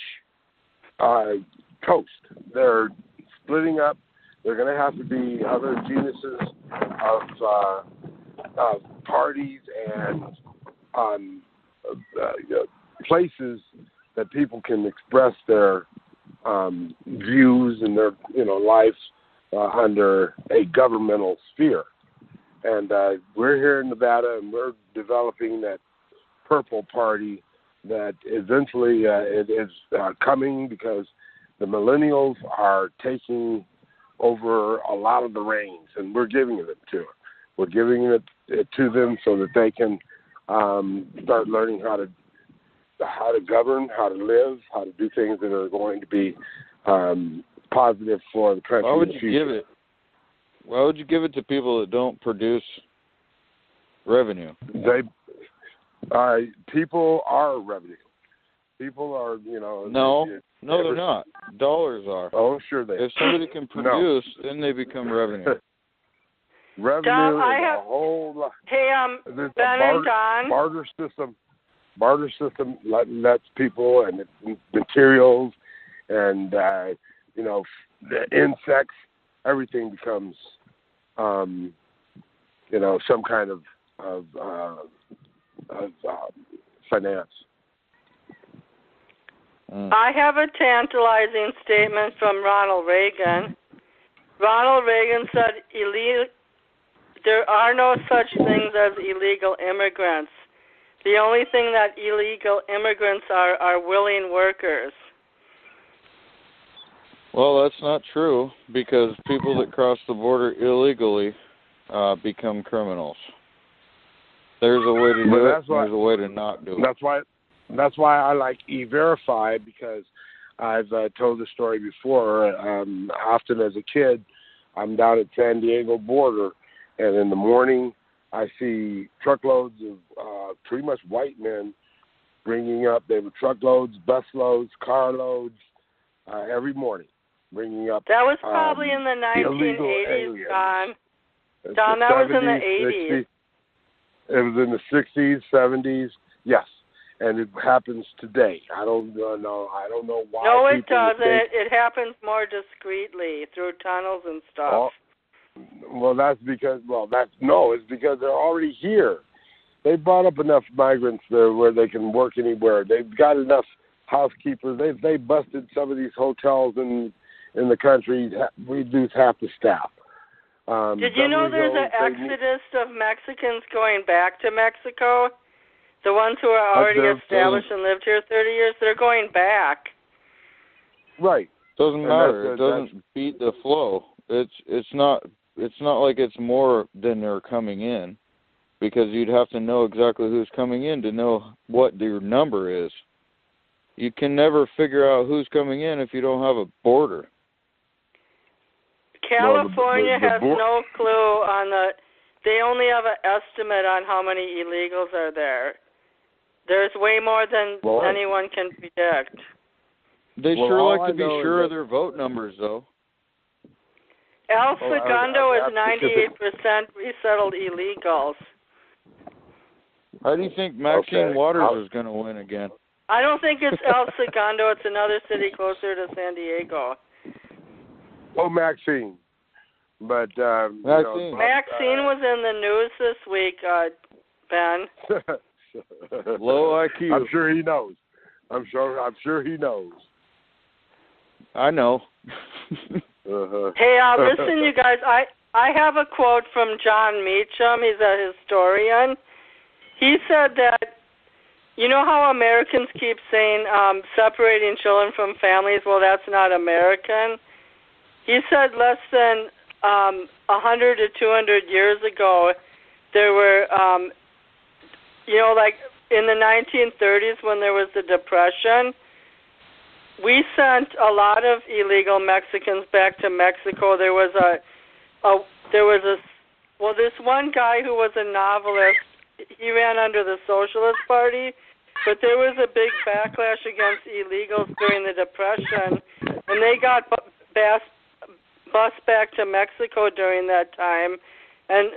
toast. They're splitting up. They're going to have to be other genuses of parties and places that people can express their views and their lives under a governmental sphere. And we're here in Nevada, and we're developing that purple party that eventually it is coming because the millennials are taking over a lot of the reins, and we're giving it to them. We're giving it to them so that they can start learning how to govern, how to live, how to do things that are going to be positive for the country. Why would you give it to people that don't produce revenue? People are revenue. People are, No, they're not. Dollars are. Oh, sure they are. If somebody can produce, then they become revenue. Revenue is a whole lot. Hey, Ben and Don. Barter system lets people and materials and the insects, everything becomes some kind of finance. I have a tantalizing statement from Ronald Regan. Ronald Reagan said there are no such things as illegal immigrants. The only thing that illegal immigrants are willing workers. Well, that's not true, because people that cross the border illegally become criminals. There's a way to do it, there's a way to not do it. That's why I like E-Verify, because I've told the story before. Often as a kid, I'm down at San Diego border, and in the morning I see truckloads of pretty much white men bringing up. They were truckloads, busloads, carloads every morning, bringing up. That was probably in the 1980s, Don. Don, that was in the 80s. 60s. It was in the 60s, 70s, yes. And it happens today. I don't know. I don't know why. No, it doesn't. It happens more discreetly through tunnels and stuff. Oh, well, it's because they're already here. They brought up enough migrants there where they can work anywhere. They've got enough housekeepers. They busted some of these hotels in the country. Reduce half the staff. Did you know there's an exodus of Mexicans going back to Mexico? The ones who are already established and lived here 30 years, they're going back. Right. Doesn't matter. It doesn't beat the flow. It's not like it's more than they're coming in, because you'd have to know exactly who's coming in to know what their number is. You can never figure out who's coming in if you don't have a border. California has no clue on they only have an estimate on how many illegals are there. There's way more than anyone can predict. They sure like to be sure of their vote numbers, though. El Segundo is 98% resettled illegals. How do you think Maxine Waters is going to win again? I don't think it's El Segundo. It's another city closer to San Diego. Oh, Maxine. But Maxine was in the news this week, Ben. Low IQ. I'm sure he knows. I'm sure he knows. I know. Hey, listen, you guys. I have a quote from John Meacham. He's a historian. He said that, you know how Americans keep saying separating children from families? Well, that's not American. He said less than 100 to 200 years ago, there were, like in the 1930s when there was the Depression, we sent a lot of illegal Mexicans back to Mexico. There was this one guy who was a novelist. He ran under the Socialist Party, but there was a big backlash against illegals during the Depression, and they got bused back to Mexico during that time. And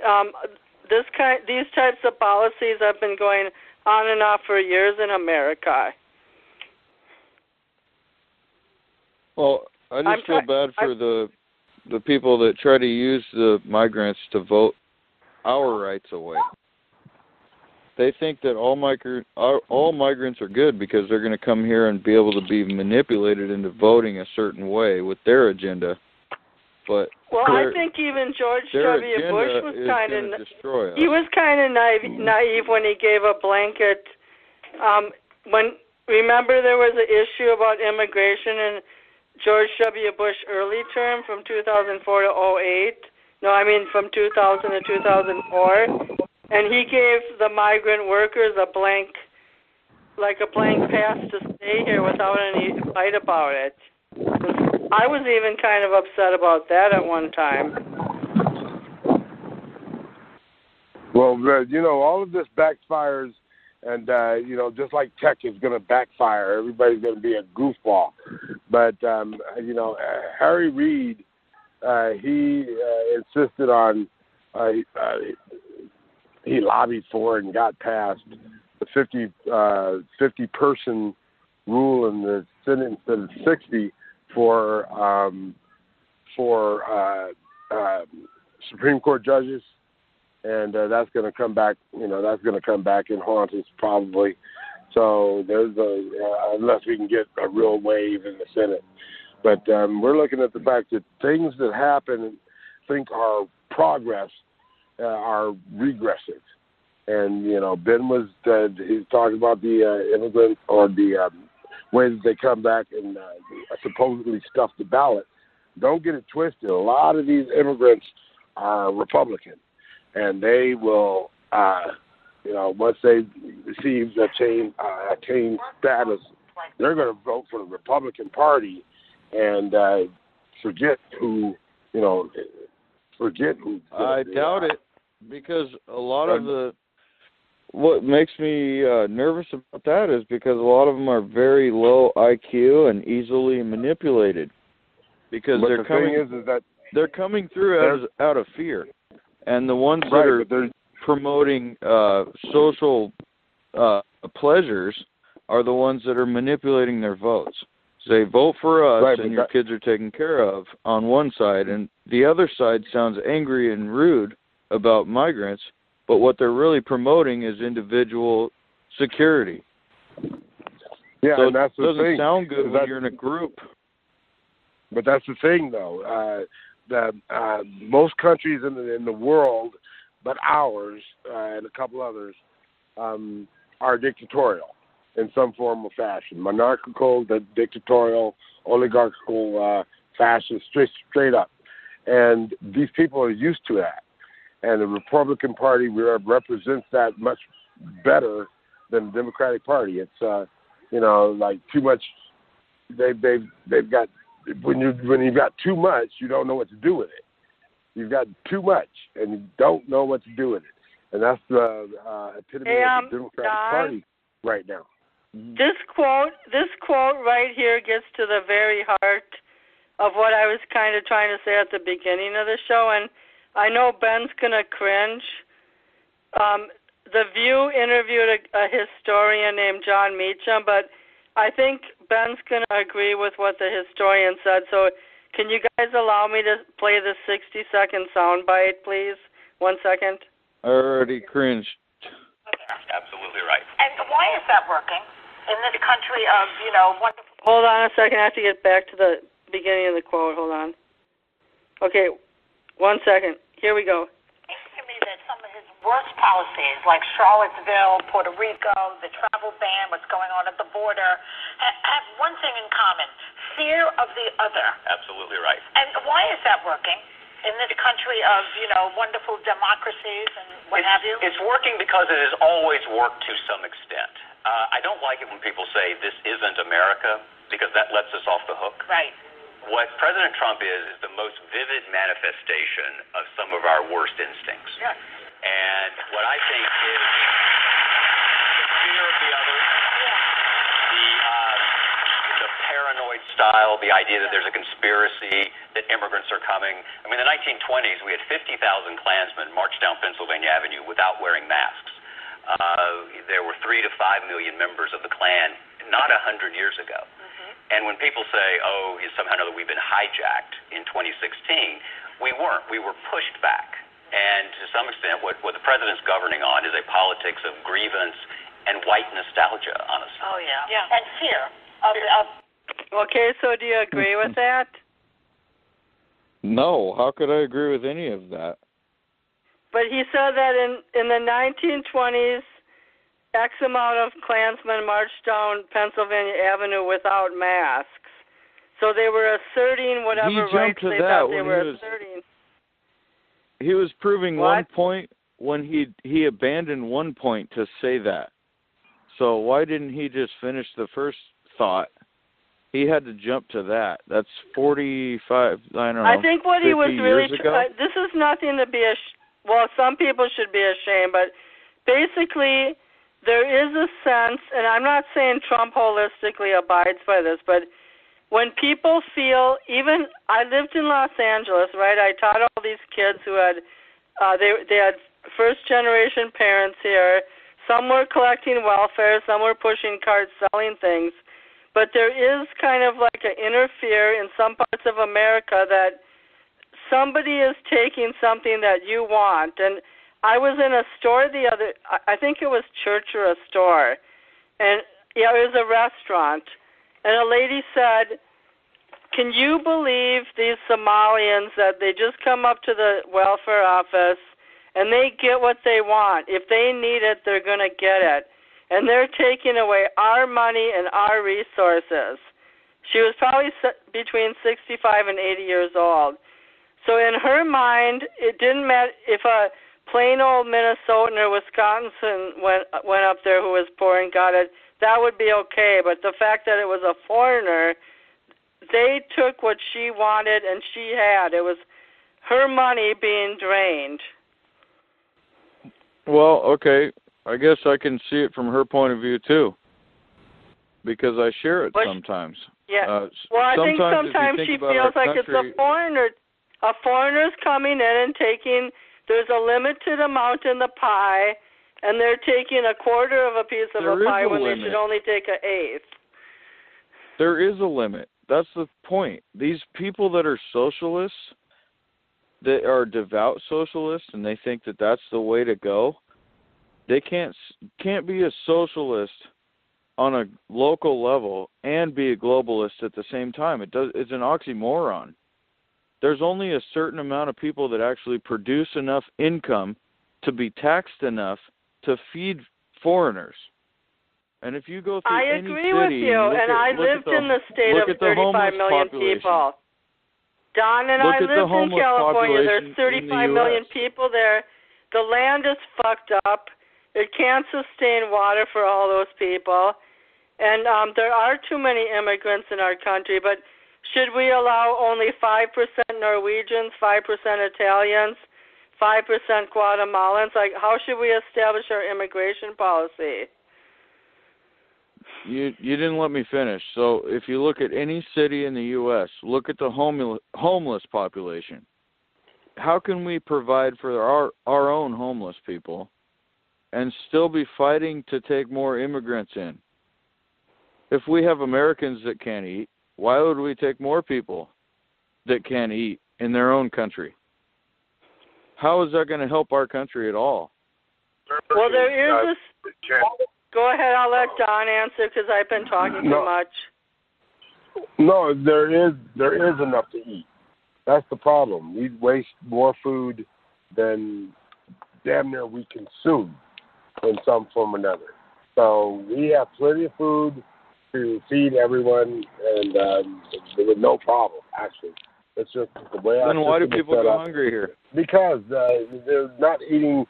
these types of policies have been going on and off for years in America. Well, I just feel bad for the people that try to use the migrants to vote our rights away. They think that all migrants are good because they're going to come here and be able to be manipulated into voting a certain way with their agenda. But I think even George W. Bush was kind of naive when he gave a blanket. Remember there was an issue about immigration in George W. Bush early term from 2004 to 2008. No, I mean from 2000 to 2004. And he gave the migrant workers a blank pass to stay here without any fight about it. I was even kind of upset about that at one time. Well, all of this backfires, and, just like tech is going to backfire, everybody's going to be a goofball. But, Harry Reid, he insisted on, he lobbied for and got passed the 50-person rule in the Senate instead of 60 for Supreme Court judges, and that's going to come back. That's going to come back and haunt us probably. So there's unless we can get a real wave in the Senate. But we're looking at the fact that things that happen, I think, are progress. Are regressive, and Ben he's talking about the immigrant or the way that they come back and supposedly stuff the ballot. Don't get it twisted. A lot of these immigrants are Republican, and they will, once they receive the change status, they're going to vote for the Republican Party and forget who. I doubt it, because a lot of what makes me nervous about that is because a lot of them are very low IQ and easily manipulated. Because they're coming through out of fear, and the ones that are promoting social pleasures are the ones that are manipulating their votes. Say, vote for us, and your kids are taken care of on one side, and the other side sounds angry and rude about migrants, but what they're really promoting is individual security. Yeah, so and that's the thing. It doesn't sound good when you're in a group. But that's the thing, though. Most countries in the world, but ours and a couple others, are dictatorial in some form or fashion. Monarchical, dictatorial, oligarchical, fascist, straight up. And these people are used to that. And the Republican Party represents that much better than the Democratic Party. It's like too much. They've got when you've got too much, you don't know what to do with it. You've got too much, and you don't know what to do with it. And that's the epitome of the Democratic Party. right now. This quote right here gets to the very heart of what I was kind of trying to say at the beginning of the show, and I know Ben's gonna cringe. The View interviewed a historian named John Meacham, but I think Ben's gonna agree with what the historian said. So, can you guys allow me to play the 60-second soundbite, please? 1 second. I already cringed. Absolutely right. And why is that working in this country of, wonderful... Hold on a second. I have to get back to the beginning of the quote. Hold on. Okay, 1 second. Here we go. It seems to me that some of his worst policies, like Charlottesville, Puerto Rico, the travel ban, what's going on at the border, have one thing in common: fear of the other. Absolutely right. And why is that working in this country of, wonderful democracies and what have you? It's working because it has always worked to some extent. I don't like it when people say this isn't America, because that lets us off the hook. Right. What President Trump is the most vivid manifestation of some of our worst instincts. Yes. And what I think is the fear of the other, the paranoid style, the idea that there's a conspiracy, that immigrants are coming. I mean, in the 1920s, we had 50,000 Klansmen march down Pennsylvania Avenue without wearing masks. There were 3 to 5 million members of the Klan not 100 years ago. And when people say, somehow or another we've been hijacked in 2016, we weren't. We were pushed back. And to some extent, what the president's governing on is a politics of grievance and white nostalgia, honestly. Oh, yeah. Yeah. And fear. Okay, so do you agree with that? No. How could I agree with any of that? But he said that in the 1920s, X amount of Klansmen marched down Pennsylvania Avenue without masks. So they were asserting whatever rights they thought they were asserting. He was proving one point when he abandoned one point to say that. So why didn't he just finish the first thought? He had to jump to that. That's 45, I don't know, I think what he was really this is nothing to be well, some people should be ashamed, but basically there is a sense, and I'm not saying Trump holistically abides by this, but when people feel, even I lived in Los Angeles, right? I taught all these kids who had, they had first-generation parents here. Some were collecting welfare, some were pushing carts, selling things. But there is kind of like an inner fear in some parts of America that somebody is taking something that you want. And I was in a store I think it was church or a store, and it was a restaurant, and a lady said, can you believe these Somalians that they just come up to the welfare office and they get what they want? If they need it, they're going to get it. And they're taking away our money and our resources. She was probably between 65 and 80 years old. So in her mind, it didn't matter if a plain old Minnesotan or Wisconsin went up there who was poor and got it, that would be okay. But the fact that it was a foreigner, they took what she wanted and she had. It was her money being drained. Well, okay. I guess I can see it from her point of view, too, because I share it sometimes. Yeah. Well, I think sometimes she feels like it's a foreigner. A foreigner's coming in and taking, there's a limited amount in the pie, and they're taking a quarter of a piece of a pie when they should only take an eighth. There is a limit. That's the point. These people that are socialists, that are devout socialists, and they think that that's the way to go, they can't be a socialist on a local level and be a globalist at the same time. It's an oxymoron. There's only a certain amount of people that actually produce enough income to be taxed enough to feed foreigners. And if you go through any city, I agree with you, and I lived in the state of 35 million people. Don and I lived in California. There's 35 million people there. The land is fucked up. It can't sustain water for all those people. And there are too many immigrants in our country, but should we allow only 5% Norwegians, 5% Italians, 5% Guatemalans? Like, how should we establish our immigration policy? You didn't let me finish. So if you look at any city in the U.S., look at the homeless population. How can we provide for our own homeless people and still be fighting to take more immigrants in? If we have Americans that can't eat, why would we take more people that can't eat in their own country? How is that going to help our country at all? Well, there is this... Go ahead, I'll let Don answer because I've been talking too much. No, there is enough to eat. That's the problem. We waste more food than damn near we consume in some form or another. So we have plenty of food to feed everyone, and with no problem, actually. It's just the way Then why do people go hungry here? Because they're not eating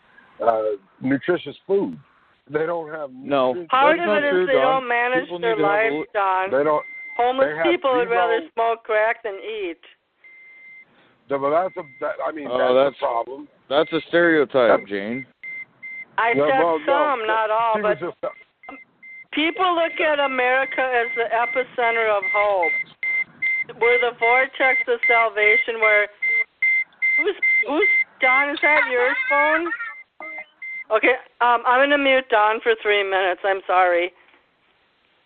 nutritious food. They don't have... No. Part of it is true, they Don. don't manage people their lives, Don. Homeless people would rather smoke crack than eat. But that's a problem. That's a stereotype, Jane. I said not all, but people look at America as the epicenter of hope. We're the vortex of salvation where... Who's Don, is that your phone? Okay, I'm going to mute Don for 3 minutes. I'm sorry.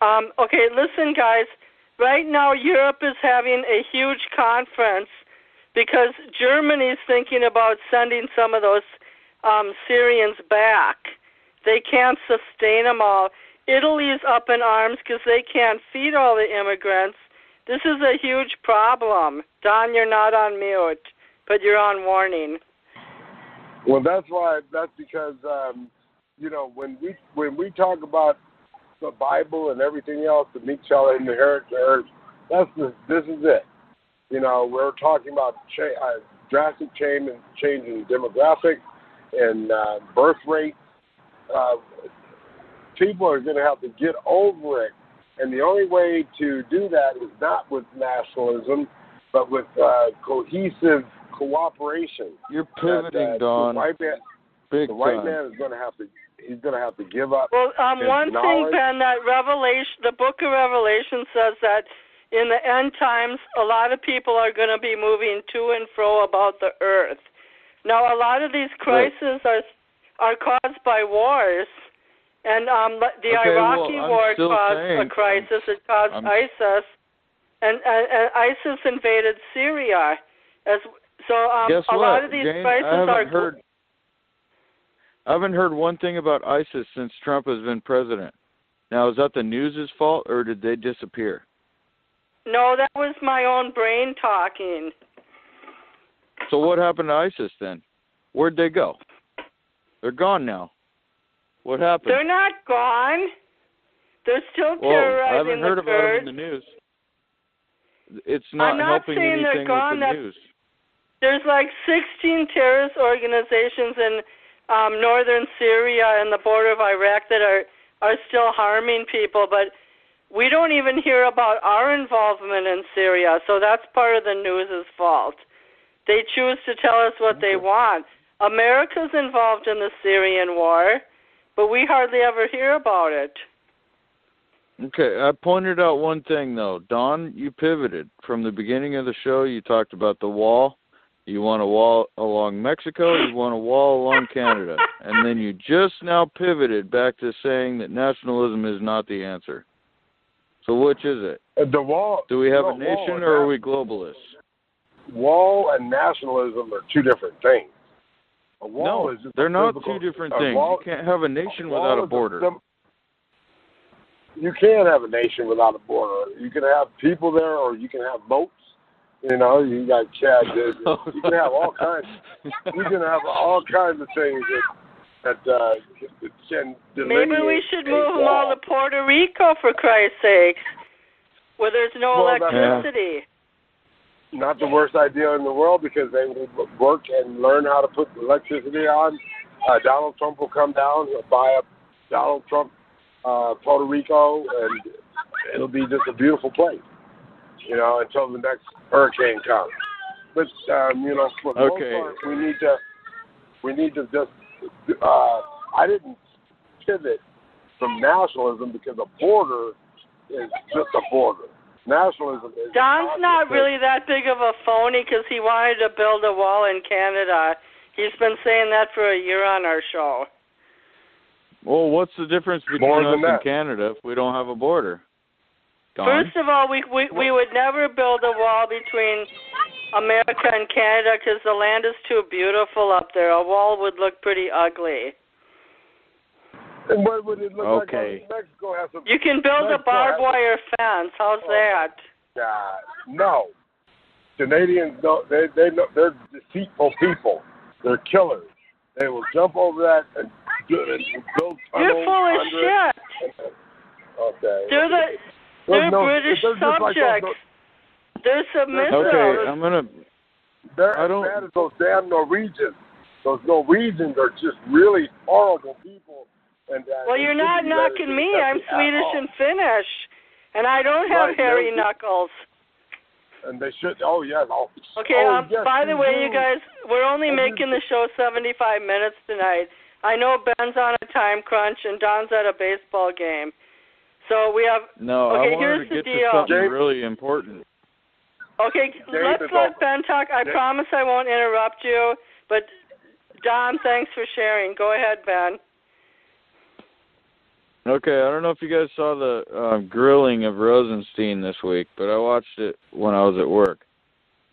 Okay, listen, guys. Right now, Europe is having a huge conference because Germany's thinking about sending some of those Syrians back. They can't sustain them all. Italy's up in arms because they can't feed all the immigrants. This is a huge problem. Don, you're not on mute, but you're on warning. Well, that's because when we talk about the Bible and everything else, the meek shall inherit the earth. This is it. We're talking about drastic change in demographics and birth rate. People are going to have to get over it, and the only way to do that is not with nationalism, but with cohesive cooperation. You're pivoting, Don. The white man is going to have to. He's going to have to give up. Well, one thing, Ben, that the Book of Revelation says that in the end times, a lot of people are going to be moving to and fro about the earth. Now, a lot of these crises are caused by wars, and the Iraqi war caused a crisis. It caused ISIS, and ISIS invaded Syria. A lot of these crises I haven't heard one thing about ISIS since Trump has been president. Now, is that the news' fault, or did they disappear? No, that was my own brain talking. So what happened to ISIS then? Where'd they go? They're gone now. What happened? They're not gone. They're still terrorizing I haven't heard about them in the news. It's not helping anything with the news. There's like 16 terrorist organizations in northern Syria and the border of Iraq that are still harming people, but we don't even hear about our involvement in Syria, so that's part of the news' fault. They choose to tell us what they want. America's involved in the Syrian war, but we hardly ever hear about it. Okay, I pointed out one thing, though. Don, you pivoted. From the beginning of the show, you talked about the wall. You want a wall along Mexico, you want a wall along Canada. And then you just now pivoted back to saying that nationalism is not the answer. So which is it? The wall. Do we have a nation or are we globalists? Wall and nationalism are two different things. A wall is just they're not two different things. You can't have a nation without a border. You can have a nation without a border. You can have people there, or you can have boats. You got Chad. You can have all kinds. You can have all kinds of things that can delineate. Maybe we should move them all to Puerto Rico, for Christ's sakes, where there's no electricity. Not the worst idea in the world, because they would work and learn how to put electricity on. Donald Trump will come down. He'll buy up Donald Trump Puerto Rico, and it'll be just a beautiful place. Until the next hurricane comes. But for the most part, we need to just. I didn't pivot from nationalism because a border is just a border. Nationalism is... Don's not really that big of a phony because he wanted to build a wall in Canada. He's been saying that for a year on our show. Well, what's the difference between us and Canada if we don't have a border? Don? First of all, we would never build a wall between America and Canada because the land is too beautiful up there. A wall would look pretty ugly. And what would it look like? Mexico has you can build a barbed wire fence. How's that? No. Canadians don't. They're deceitful people. They're killers. They will jump over that and build tunnels. You're full of shit. Okay. They're British subjects. They're submissive. Okay, They're as bad as those damn Norwegians. Those Norwegians are just really horrible people. And, well, you're not knocking me. I'm Swedish and Finnish, and I don't have hairy knuckles. And they should. Oh, yes. Okay, yes, by the way, you guys, we're only making the show 75 minutes tonight. I know Ben's on a time crunch, and Don's at a baseball game. So we have... No, okay, I wanted to get to something really important. Okay, let's let Ben talk. I promise I won't interrupt you. But, Don, thanks for sharing. Go ahead, Ben. Okay, I don't know if you guys saw the grilling of Rosenstein this week, but I watched it when I was at work.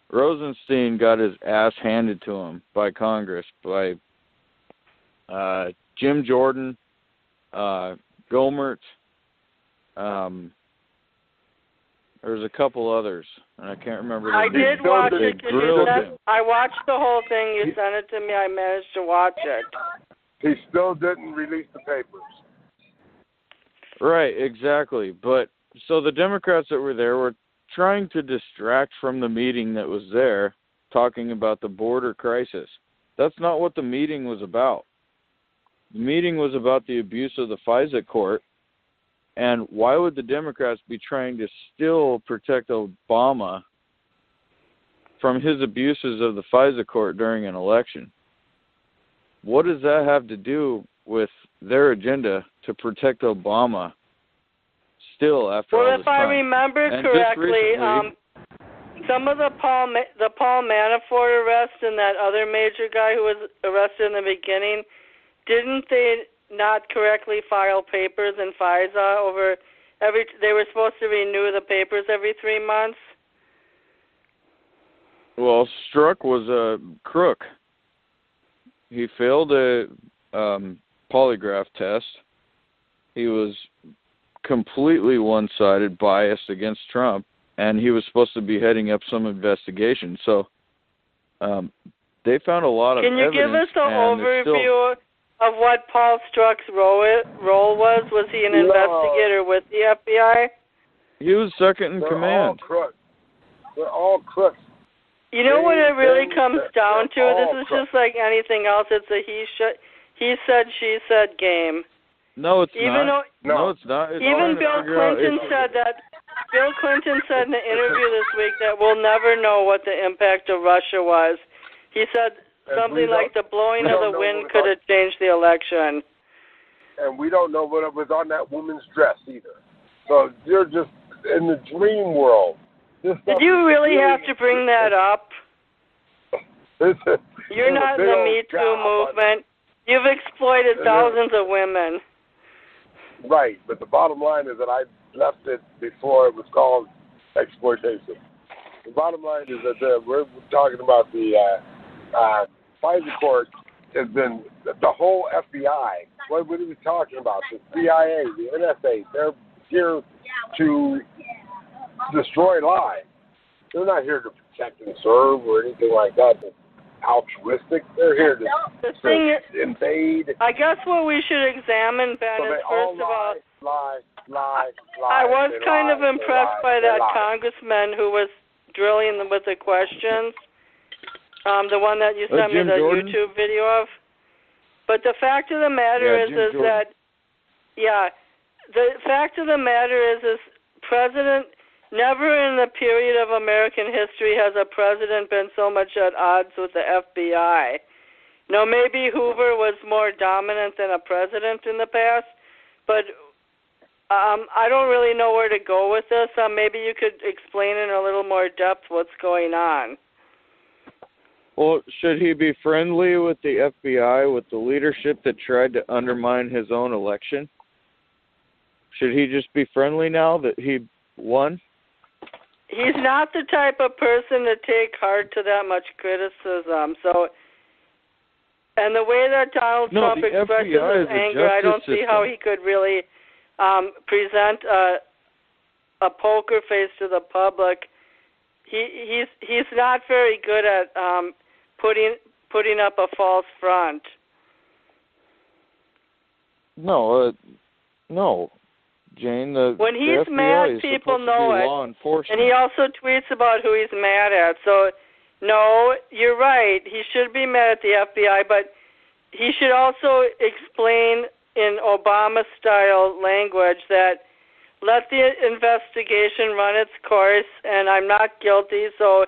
Rosenstein got his ass handed to him by Congress, by Jim Jordan, Gohmert, there's a couple others, and I can't remember the names. I did watch it. I watched the whole thing. You sent it to me. I managed to watch it. He still didn't release the papers. Right, exactly. But so the Democrats that were there were trying to distract from the meeting that was there, talking about the border crisis. That's not what the meeting was about. The meeting was about the abuse of the FISA court, and why would the Democrats be trying to still protect Obama from his abuses of the FISA court during an election? What does that have to do with their agenda to protect Obama still after all this time? Well, if I remember correctly, some of the Paul Manafort arrest and that other major guy who was arrested in the beginning, didn't they not correctly file papers in FISA over they were supposed to renew the papers every 3 months? Well, Strzok was a crook. He failed a polygraph test. He was completely one-sided, biased against Trump, and he was supposed to be heading up some investigation. So they found a lot of evidence. Can you give us an overview of what Paul Strzok's role was? Was he an investigator with the FBI? He was second in command. All crooks. They're all crooks. You know what it really comes down to? This is just like anything else. It's a he said, she said game. No, it's not. No, it's not. Even Bill Clinton said that. Bill Clinton said in an interview this week that we'll never know what the impact of Russia was. He said something like the blowing of the wind could have changed the election. And we don't know what was on that woman's dress either. So you're just in the dream world. Did you really have to bring that up? You're not in the Me Too movement. You've exploited thousands of women. Right, but the bottom line is that I left it before it was called exploitation. The bottom line is that we're talking about the FISA court has been the whole FBI. What are we talking about? The CIA, the NSA, they're here to destroy lives. They're not here to protect and serve or anything like that. It's altruistic. They're here to invade. I guess what we should examine, Ben, is first of all, I was kind of impressed by that congressman who was drilling them with the questions. The one that you sent me the Jordan? YouTube video of. But the fact of the matter the fact of the matter is President, never in the period of American history has a president been so much at odds with the FBI. Now, maybe Hoover was more dominant than a president in the past, but I don't really know where to go with this. Maybe you could explain in a little more depth what's going on. Well, should he be friendly with the FBI, with the leadership that tried to undermine his own election? Should he just be friendly now that he won? He's not the type of person to take heart to that much criticism. So, and the way that Donald Trump expresses his anger, I don't see how he could really present a poker face to the public. He's not very good at putting up a false front. No, Jane. When he's the mad, people know it. Law enforcement. And he also tweets about who he's mad at. So, no, you're right. He should be mad at the FBI, but he should also explain in Obama-style language that let the investigation run its course, and I'm not guilty, so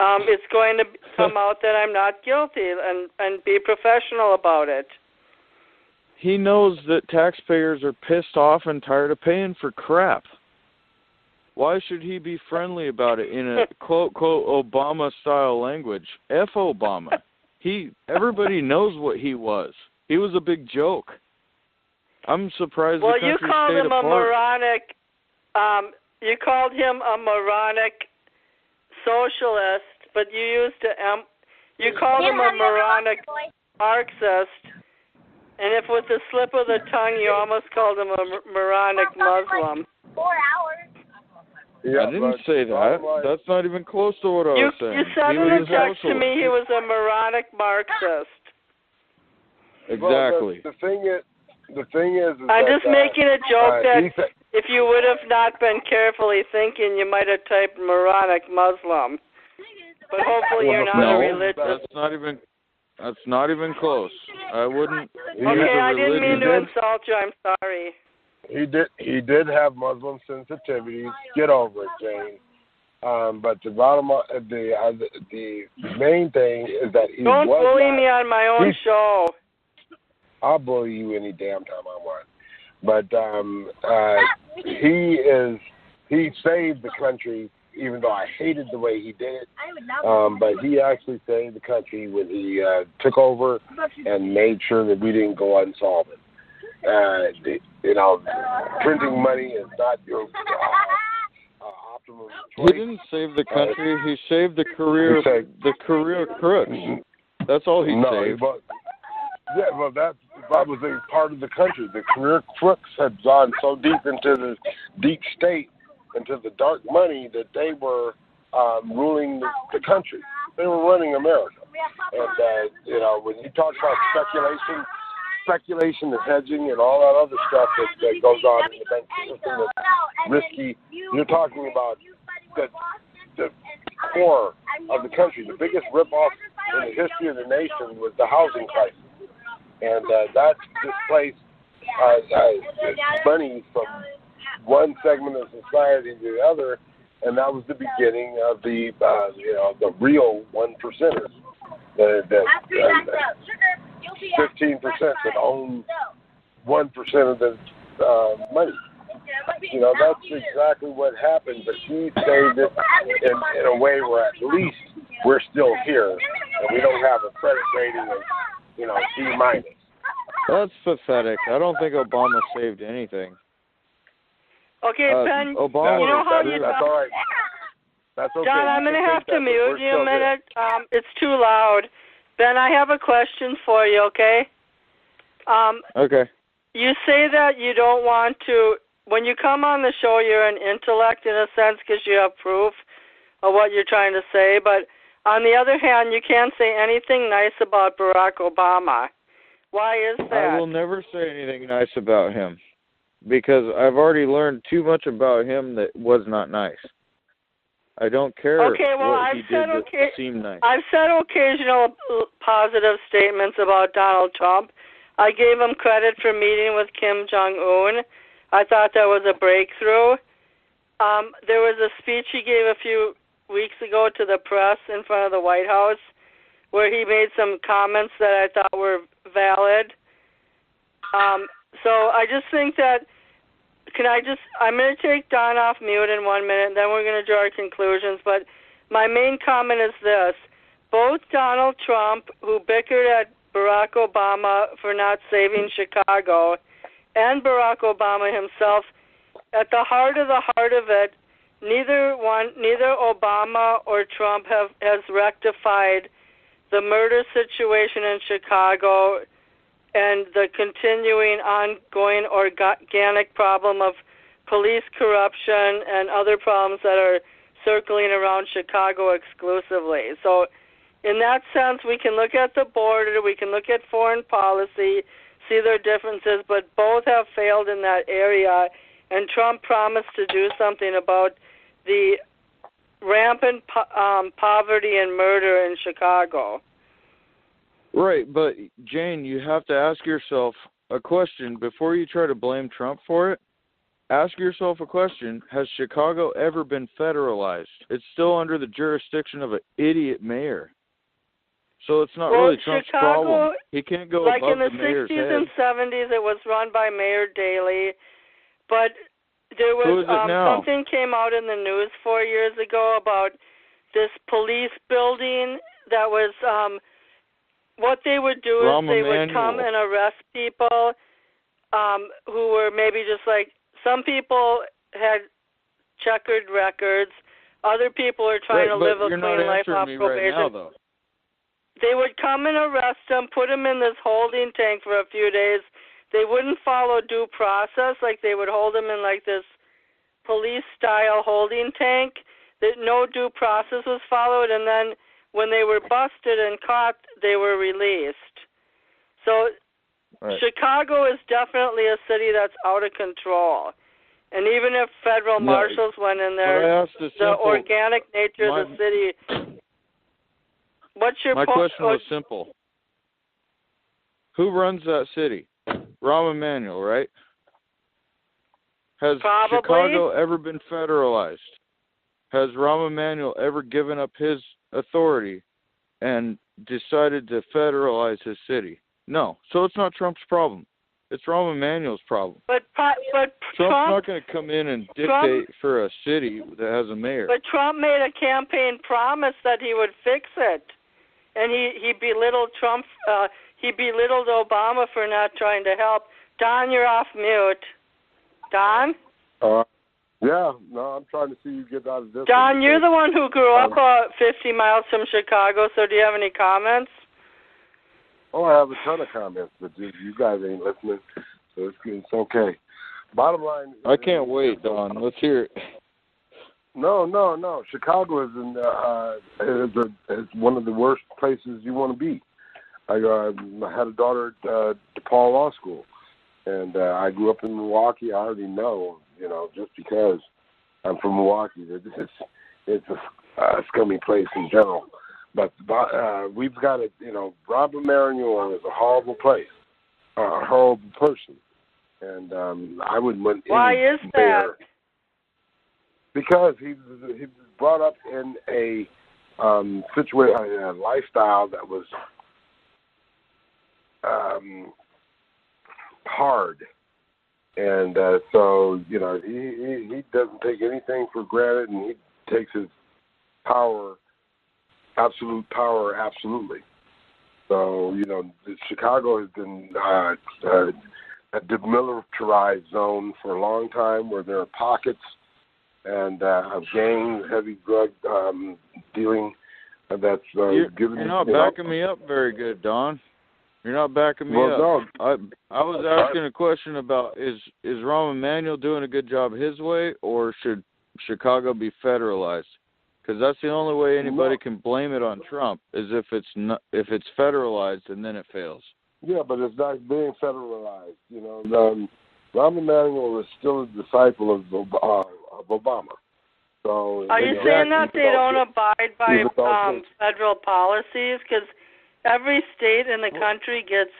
it's going to come out that I'm not guilty, and be professional about it. He knows that taxpayers are pissed off and tired of paying for crap. Why should he be friendly about it in a quote Obama-style language? F Obama. Everybody knows what he was. He was a big joke. I'm surprised the country stayed apart. Well, you called him a moronic. You called him a moronic socialist, but you used you called him a moronic Marxist. And if with the slip of the tongue, you almost called him a moronic Muslim. 4 hours. Yeah, I didn't say that. That's not even close to what I was saying. You said in a text to me he was a moronic Marxist. Exactly. Well, the thing is I'm just making a joke that if you would have not been carefully thinking, you might have typed moronic Muslim. But hopefully you're not a religious. That's not even close. I wouldn't. Okay, I didn't mean to insult you. I'm sorry. He did have Muslim sensitivities. Get over it, Jane. But the main thing is that he don't bully me on my own show. I'll bully you any damn time I want. But he saved the country, even though I hated the way he did it. But he actually saved the country when he took over and made sure that we didn't go insolvent. Printing money is not your optimum choice. He didn't save the country. He saved the career crooks. That's all he saved. That was a part of the country. The career crooks had gone so deep into the deep state, into the dark money, that they were ruling the country. They were running America. And, when you talk about speculation and hedging and all that other stuff that goes on in the banking system that's risky, you're talking about the core of the country. The biggest ripoff in the history of the nation was the housing crisis. And that displaced money from one segment of society to the other, and that was the beginning of the real 1%ers, the 15% that own 1% of the money. That's exactly what happened. But he saved it in a way where at least we're still here, and we don't have a credit rating of C-. That's pathetic. I don't think Obama saved anything. Okay, Ben, Obama, you know how you... That's all right. That's okay. John, I'm going to have to mute you a minute. It's too loud. Ben, I have a question for you, okay? Okay. You say that you don't want to... When you come on the show, you're an intellect in a sense because you have proof of what you're trying to say, but on the other hand, you can't say anything nice about Barack Obama. Why is that? I will never say anything nice about him because I've already learned too much about him that was not nice. I don't care what he did that seemed nice. I've said occasional positive statements about Donald Trump. I gave him credit for meeting with Kim Jong Un. I thought that was a breakthrough. There was a speech he gave a few weeks ago to the press in front of the White House where he made some comments that I thought were valid. So I just think that, I'm going to take Don off mute in 1 minute, and then we're going to draw our conclusions. But my main comment is this. Both Donald Trump, who bickered at Barack Obama for not saving Chicago, and Barack Obama himself, at the heart of it, neither Obama or Trump has rectified the murder situation in Chicago and the continuing ongoing organic problem of police corruption and other problems that are circling around Chicago exclusively. So in that sense, we can look at the border, we can look at foreign policy, see their differences, but both have failed in that area, and Trump promised to do something about the rampant poverty and murder in Chicago. Right, but Jane, you have to ask yourself a question before you try to blame Trump for it. Ask yourself a question. Has Chicago ever been federalized? It's still under the jurisdiction of an idiot mayor. So it's not really Trump's Chicago, problem. He can't go like above in the mayor's 60s head. and 70s, it was run by Mayor Daley, but there was something came out in the news 4 years ago about this police building that was what they would do is they would come and arrest people who were maybe just like, some people had checkered records, other people are trying to live a clean life off probation. Right now, though. They would come and arrest them, put them in this holding tank for a few days. They wouldn't follow due process, like they would hold them in like this police-style holding tank. That no due process was followed, and then when they were busted and caught, they were released. So Chicago is definitely a city that's out of control. And even if federal marshals went in there, the organic nature of the city... What's your My question was simple. Who runs that city? Rahm Emanuel, right? Has Chicago ever been federalized? Has Rahm Emanuel ever given up his authority and decided to federalize his city? No. So it's not Trump's problem. It's Rahm Emanuel's problem. But Trump's not going to come in and dictate for a city that has a mayor. But Trump made a campaign promise that he would fix it. And he belittled Trump. He belittled Obama for not trying to help. Don, you're off mute. Don? Yeah, no, I'm trying to see you get out of this. Don, you're the one who grew up 50 miles from Chicago, so do you have any comments? Oh, I have a ton of comments, but you guys ain't listening, so it's okay. Bottom line... I can't wait, Don. Let's hear it. No. Chicago is one of the worst places you want to be. I had a daughter at DePaul Law School, and I grew up in Milwaukee. I already know, just because I'm from Milwaukee, it's a scummy place in general. But we've got it, Rahm Emanuel is a horrible place, a horrible person. And I wouldn't want any Why is that? Because he brought up in a situation, a lifestyle that was hard, and so he doesn't take anything for granted, and he takes his power, absolute power, absolutely. So Chicago has been a demilitarized zone for a long time, where there are pockets and of gangs, heavy drug dealing. That's you're not backing me up very good, Don. You're not backing me up. No. I was asking a question about is Rahm Emanuel doing a good job his way, or should Chicago be federalized? Because that's the only way anybody can blame it on Trump is if it's federalized and then it fails. Yeah, but it's not being federalized. Rahm Emanuel is still a disciple of Obama. So are you saying that they don't abide by federal policies? Because every state in the country gets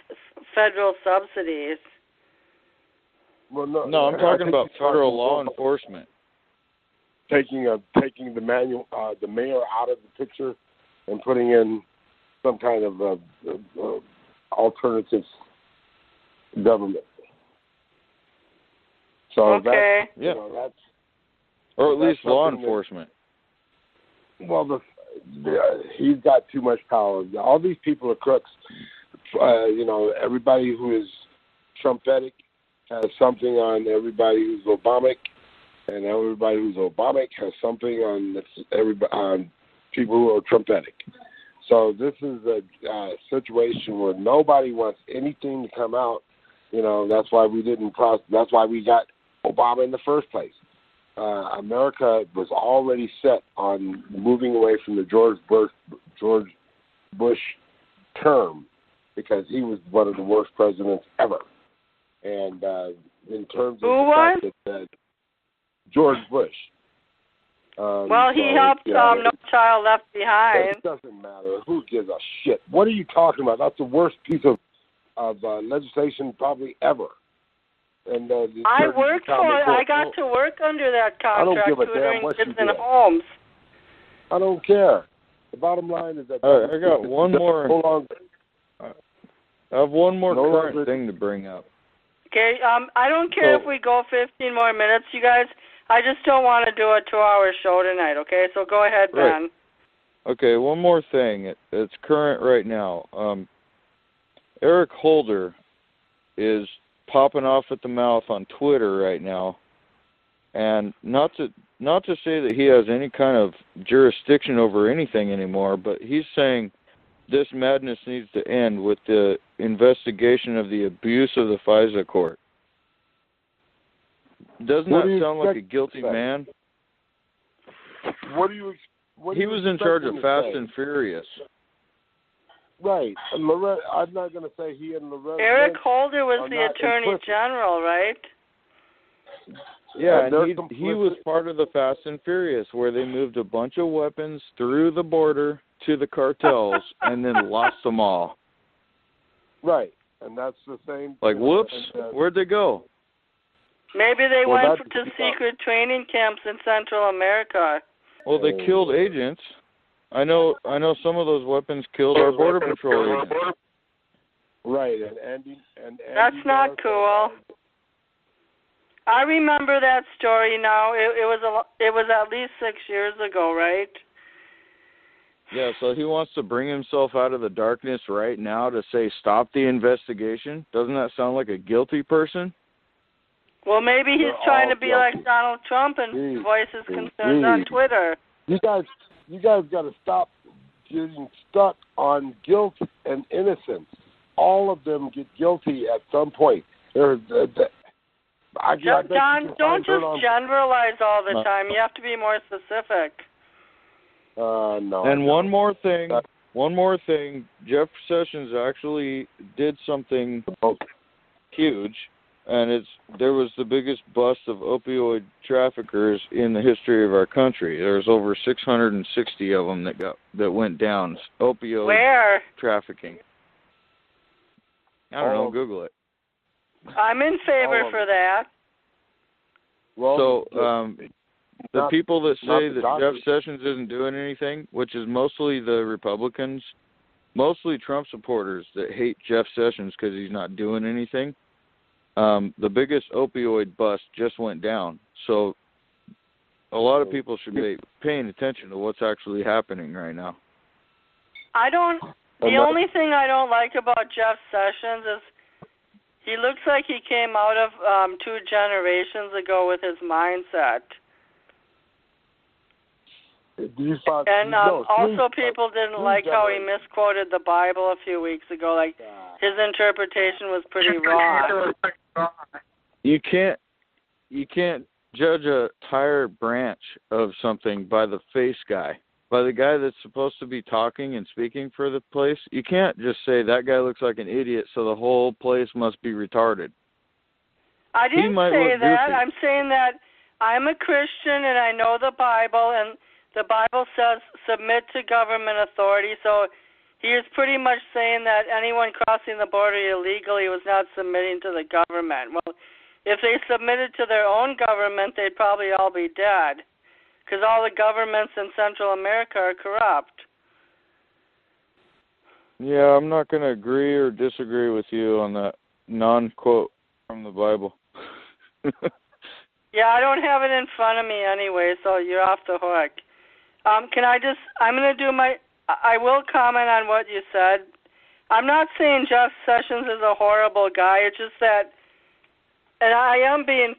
federal subsidies. Well, no, I'm talking about federal law enforcement. Taking the mayor out of the picture and putting in some kind of alternative government. So okay. that's, you know, that's, or at least law something enforcement. Well, he's got too much power. All these people are crooks. You know, everybody who is Trumpetic has something on everybody who's Obamic, and everybody who's Obamic has something on on people who are Trumpetic. So this is a situation where nobody wants anything to come out. You know, that's why we that's why we got Obama in the first place. America was already set on moving away from the George Bush term because he was one of the worst presidents ever. And in terms of the fact that George Bush. Well, he helped No Child Left Behind. It doesn't matter. Who gives a shit? What are you talking about? That's the worst piece of legislation probably ever. And I worked for it. I got to work under that contract, tutoring kids in homes. I don't care. The bottom line is that. All right, I got one more. Hold on. I have one more current thing to bring up. Okay. I don't care if we go 15 more minutes, you guys. I just don't want to do a 2-hour show tonight. Okay, so go ahead, Ben. Right. Okay, one more thing. It's current right now. Eric Holder is popping off at the mouth on Twitter right now, and not to say that he has any kind of jurisdiction over anything anymore, but he's saying this madness needs to end with the investigation of the abuse of the FISA court. Doesn't that sound like a guilty man? What do you? He was in charge of Fast and Furious. Right. And Loretta, I'm not going to say he and Loretta. Eric Holder was the Attorney General, right? Yeah, and he was part of the Fast and Furious, where they moved a bunch of weapons through the border to the cartels and then lost them all. Right. And that's the same. Like, whoops, where'd they go? Maybe they went to secret training camps in Central America. Well, they killed agents. I know some of those weapons killed our Border Patrol agents. Right, and Andy that's not cool. I remember that story now. It was at least 6 years ago, right? Yeah, so he wants to bring himself out of the darkness right now to say stop the investigation. Doesn't that sound like a guilty person? Well, maybe he's trying to be like Donald Trump and voice his concerns on Twitter. You guys got to stop getting stuck on guilt and innocence. All of them get guilty at some point. Don, don't just generalize all the time. You have to be more specific. No. And one more thing. Jeff Sessions actually did something huge, and there was the biggest bust of opioid traffickers in the history of our country. There's over 660 of them that went down. Opioid trafficking. I don't know. Google it. I'm in favor for that. Well, so the people that say that Jeff Sessions isn't doing anything, which is mostly the Republicans, mostly Trump supporters that hate Jeff Sessions because he's not doing anything. The biggest opioid bust just went down. So a lot of people should be paying attention to what's actually happening right now. The only thing I don't like about Jeff Sessions is he looks like he came out of 2 generations ago with his mindset. And also people didn't like how he misquoted the Bible a few weeks ago. Like, his interpretation was pretty wrong. You can't judge a entire branch of something by the face guy, by the guy that's supposed to be talking and speaking for the place. You can't just say that guy looks like an idiot, so the whole place must be retarded. I didn't say that. I'm saying that I'm a Christian and I know the Bible, and the Bible says submit to government authority, so he is pretty much saying that anyone crossing the border illegally was not submitting to the government. Well, if they submitted to their own government, they'd probably all be dead, because all the governments in Central America are corrupt. Yeah, I'm not going to agree or disagree with you on that non-quote from the Bible. Yeah, I don't have it in front of me anyway, so you're off the hook. I'm going to do I will comment on what you said. I'm not saying Jeff Sessions is a horrible guy. It's just that, and I am being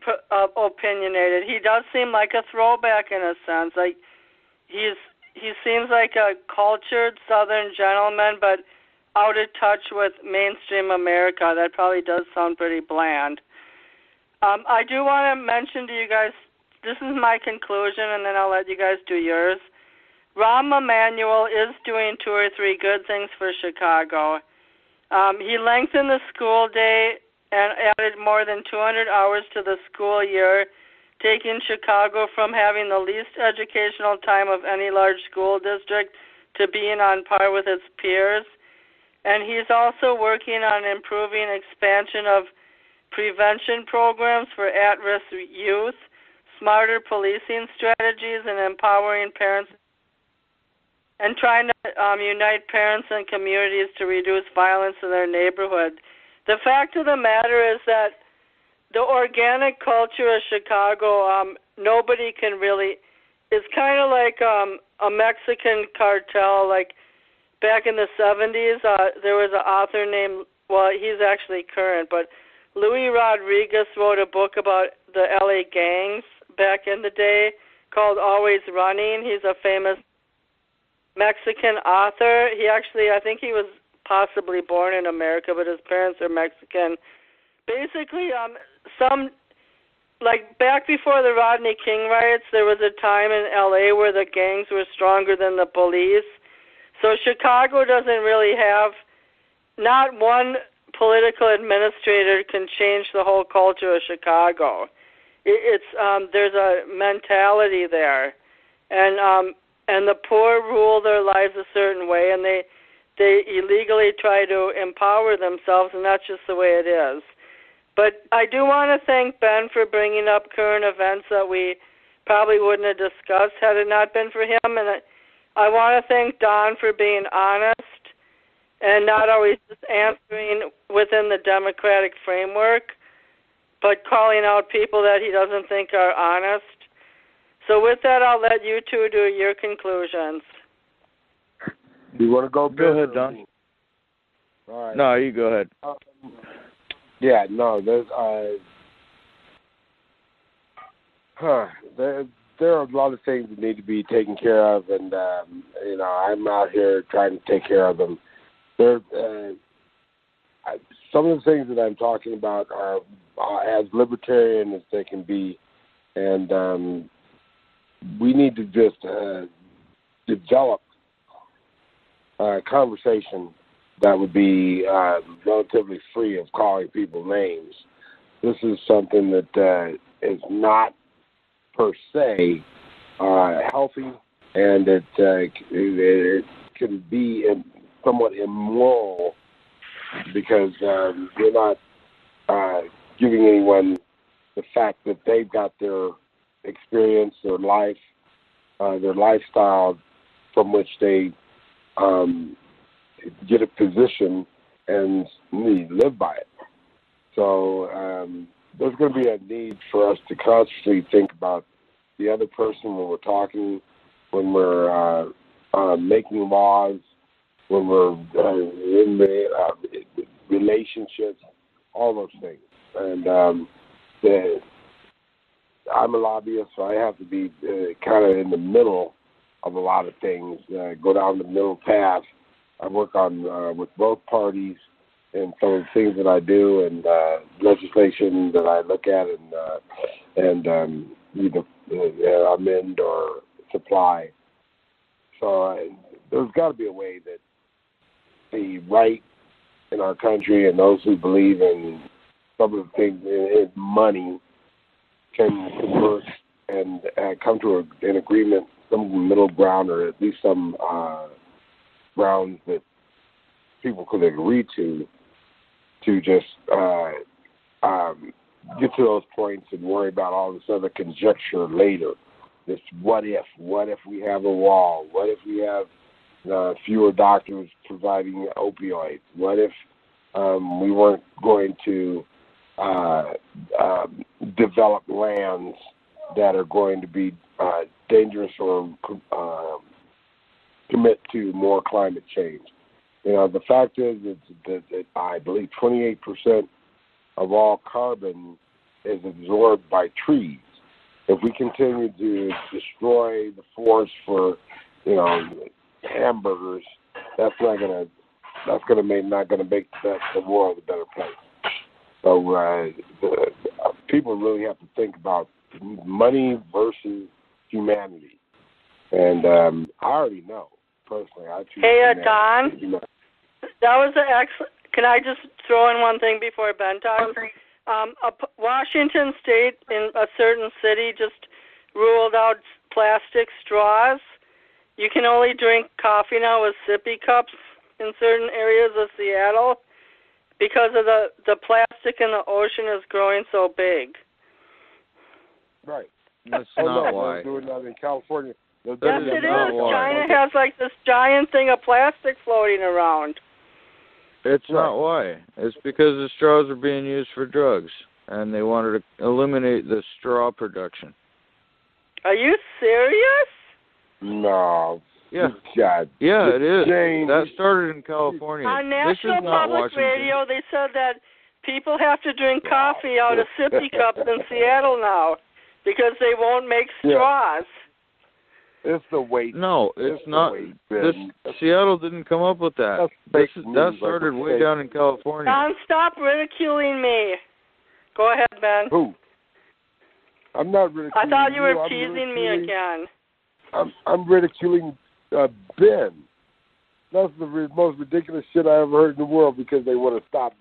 opinionated, he does seem like a throwback in a sense. Like, he seems like a cultured Southern gentleman, but out of touch with mainstream America. That probably does sound pretty bland. I do want to mention to you guys, this is my conclusion, and then I'll let you guys do yours. Rahm Emanuel is doing 2 or 3 good things for Chicago. He lengthened the school day and added more than 200 hours to the school year, taking Chicago from having the least educational time of any large school district to being on par with its peers. And he's also working on improving expansion of prevention programs for at-risk youth, smarter policing strategies, and empowering parents, and trying to unite parents and communities to reduce violence in their neighborhood. The fact of the matter is that the organic culture of Chicago, nobody can really, it's kind of like a Mexican cartel. Like back in the 70s, there was an author named, well, he's actually current, but Luis Rodriguez wrote a book about the LA gangs back in the day called Always Running. He's a famous Mexican author. He actually, I think he was possibly born in America, but his parents are Mexican. Basically, like back before the Rodney King riots, there was a time in LA where the gangs were stronger than the police. So Chicago doesn't really have, not one political administrator can change the whole culture of Chicago. There's a mentality there, and the poor rule their lives a certain way, and they illegally try to empower themselves, and that's just the way it is. But I do want to thank Ben for bringing up current events that we probably wouldn't have discussed had it not been for him, and I want to thank Don for being honest and not always just answering within the democratic framework, but calling out people that he doesn't think are honest. So with that, I'll let you two do your conclusions. You want to go? Go ahead, Don. All right. No, you go ahead. Yeah, no, there are a lot of things that need to be taken care of, and I'm out here trying to take care of them. Some of the things that I'm talking about are as libertarian as they can be, and we need to just develop a conversation that would be relatively free of calling people names. This is something that is not per se healthy, and it can be somewhat immoral because you're not giving anyone the fact that they've got their experience, their life, their lifestyle from which they get a position and live by it. So there's going to be a need for us to constantly think about the other person when we're talking, when we're making laws, when we're in relationships, all those things. And I'm a lobbyist, so I have to be kind of in the middle of a lot of things, go down the middle path. I work on with both parties and some of the things that I do, and legislation that I look at and either amend or supply. So there's got to be a way that the right in our country and those who believe in some of the things in money can converse and come to an agreement, some middle ground, or at least some grounds that people could agree to just get to those points and worry about all this other conjecture later. This what if we have a wall? What if we have fewer doctors providing opioids? What if we weren't going to develop lands that are going to be dangerous or commit to more climate change. You know, the fact is that I believe 28% of all carbon is absorbed by trees. If we continue to destroy the forest for, you know, hamburgers, that's not gonna make the world a better place. So people really have to think about money versus humanity, and I already know personally. Hey, Don, that was an excellent. Can I just throw in one thing before Ben talks? Washington State in a certain city just ruled out plastic straws. You can only drink coffee now with sippy cups in certain areas of Seattle because of the plastic in the ocean is growing so big. Right. That's not why. They're doing that in California. Yes, it is. China has like this giant thing of plastic floating around. It's not why. It's because the straws are being used for drugs, and they wanted to eliminate the straw production. Are you serious? No. Yeah. God. Yeah, it is. Jane. That started in California. On National Public Radio, they said that people have to drink coffee out of sippy cups in Seattle now because they won't make straws. It's the weight. No, it's not. Seattle didn't come up with that. That started way down in California. Don, stop ridiculing me. Go ahead, Ben. Who? I'm not ridiculing you. I thought you were teasing me again. I'm ridiculing Ben. That's the most ridiculous shit I ever heard in the world because they want to stop.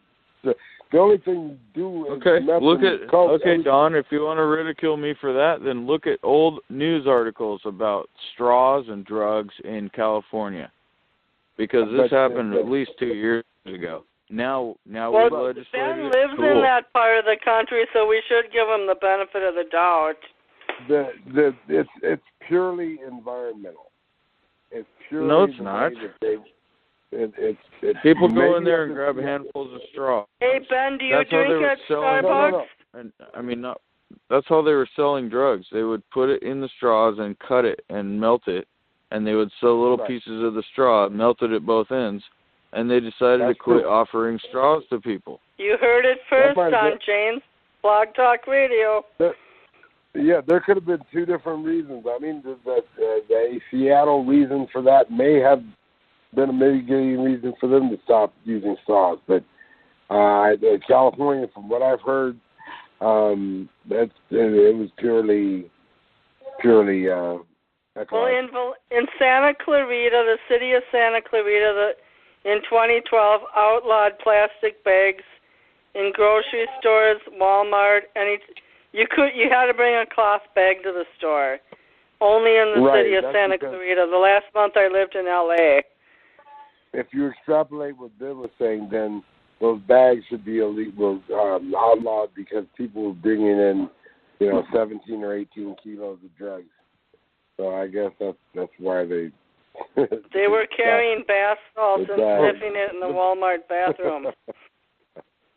The only thing you do is Okay, Don, if you want to ridicule me for that, then look at old news articles about straws and drugs in California. Because this happened at least 2 years ago. Now we legislated it. Ben lives in that part of the country, so we should give him the benefit of the doubt. It's purely environmental. It's purely no, it's not. It's people go in there and grab handfuls of straw. Hey Ben, do you drink at Starbucks? No. And that's how they were selling drugs. They would put it in the straws and cut it and melt it, and they would sell little pieces of the straw, melted at both ends, and they decided to quit offering straws to people. You heard it first on Jane's Blog Talk Radio. There could have been two different reasons. I mean, the Seattle reason for that may have been a mitigating reason for them to stop using straws. But California, from what I've heard, it was purely ecological. Well, in Santa Clarita, the city of Santa Clarita, in 2012 outlawed plastic bags in grocery stores, Walmart, you had to bring a cloth bag to the store. Only in the city of Santa Clarita. The last month I lived in L.A. If you extrapolate what Bill was saying, then those bags should be outlawed because people were bringing in, 17 or 18 kilos of drugs. So I guess that's why they. They were carrying bath salts and sniffing it in the Walmart bathroom.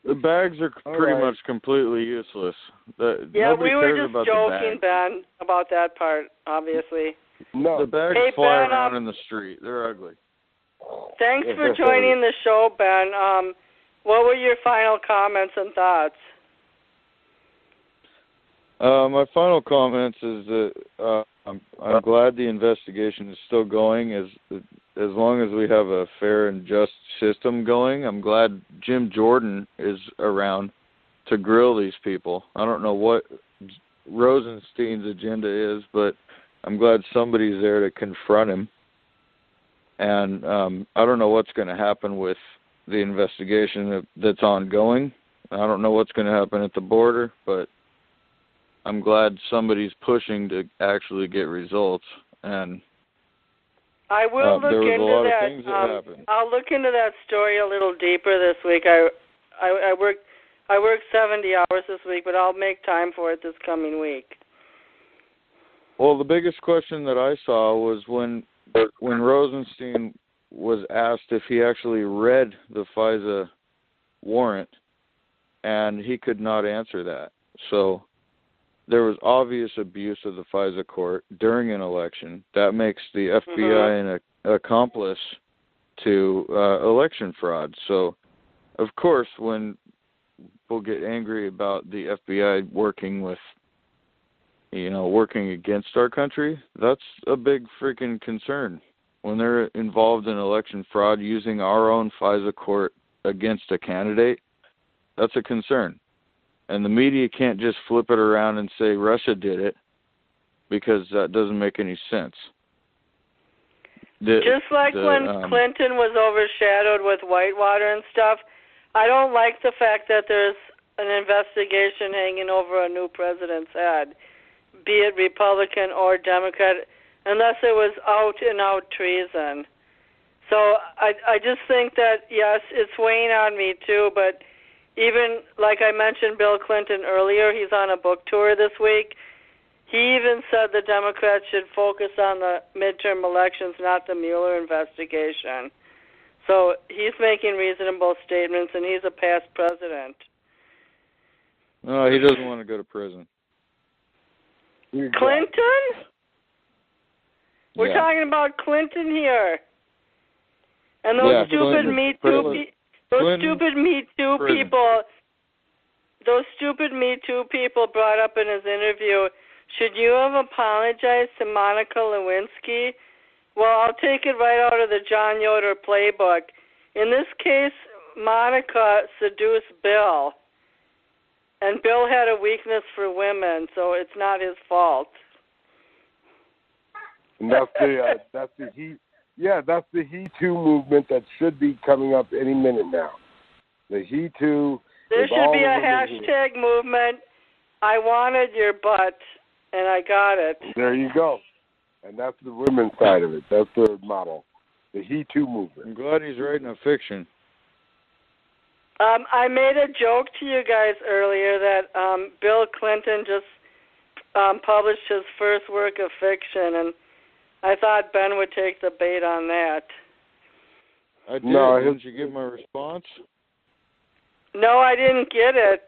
The bags are pretty much completely useless. We were just joking, Ben, about that part, obviously. No. The bags fly around in the street. They're ugly. Thanks for joining the show, Ben. What were your final comments and thoughts? My final comments is that I'm glad the investigation is still going. As long as we have a fair and just system going, I'm glad Jim Jordan is around to grill these people. I don't know what Rosenstein's agenda is, but I'm glad somebody's there to confront him. And I don't know what's going to happen with the investigation that's ongoing. I don't know what's going to happen at the border, but I'm glad somebody's pushing to actually get results. And I will look there was into a lot that. of things that happened. I'll look into that story a little deeper this week. I work 70 hours this week, but I'll make time for it this coming week. Well, the biggest question that I saw was when Rosenstein was asked if he actually read the FISA warrant, and he could not answer that. So there was obvious abuse of the FISA court during an election. That makes the FBI an accomplice to election fraud. So, of course, when people get angry about the FBI working against our country, that's a big freaking concern. When they're involved in election fraud using our own FISA court against a candidate, that's a concern. And the media can't just flip it around and say Russia did it, because that doesn't make any sense. Just like when Clinton was overshadowed with Whitewater and stuff, I don't like the fact that there's an investigation hanging over a new president's head, be it Republican or Democrat, unless it was out-and-out treason. So I just think that, yes, it's weighing on me too, but even, like I mentioned Bill Clinton earlier, he's on a book tour this week. He even said the Democrats should focus on the midterm elections, not the Mueller investigation. So he's making reasonable statements, and he's a past president. No, he doesn't want to go to prison. Clinton? We're talking about Clinton here. And those stupid Me Too people, those stupid Me Too people brought up in his interview, should you have apologized to Monica Lewinsky? Well, I'll take it right out of the John Yoder playbook. In this case, Monica seduced Bill, and Bill had a weakness for women, so it's not his fault. And that's the He Too movement that should be coming up any minute now. The He Too. There should be a hashtag movement. I wanted your butt, and I got it. There you go. And that's the women's side of it. That's the model. The He Too movement. I'm glad he's writing a fiction. I made a joke to you guys earlier that Bill Clinton just published his first work of fiction, and I thought Ben would take the bait on that. I did. No, didn't you get my response? No, I didn't get it.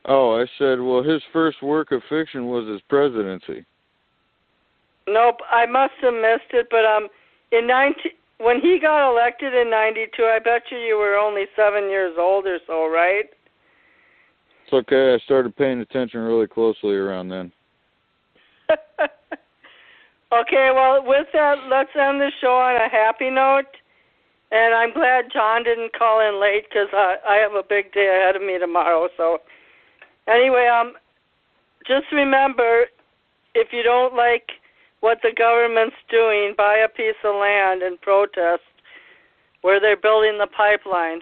Oh, I said, well, his first work of fiction was his presidency. Nope, I must have missed it, but when he got elected in 92, I bet you were only 7 years old or so, right? It's okay. I started paying attention really closely around then. Okay, well, with that, let's end the show on a happy note. And I'm glad John didn't call in late because I have a big day ahead of me tomorrow. So anyway, just remember, if you don't like what the government's doing, buy a piece of land and protest where they're building the pipeline.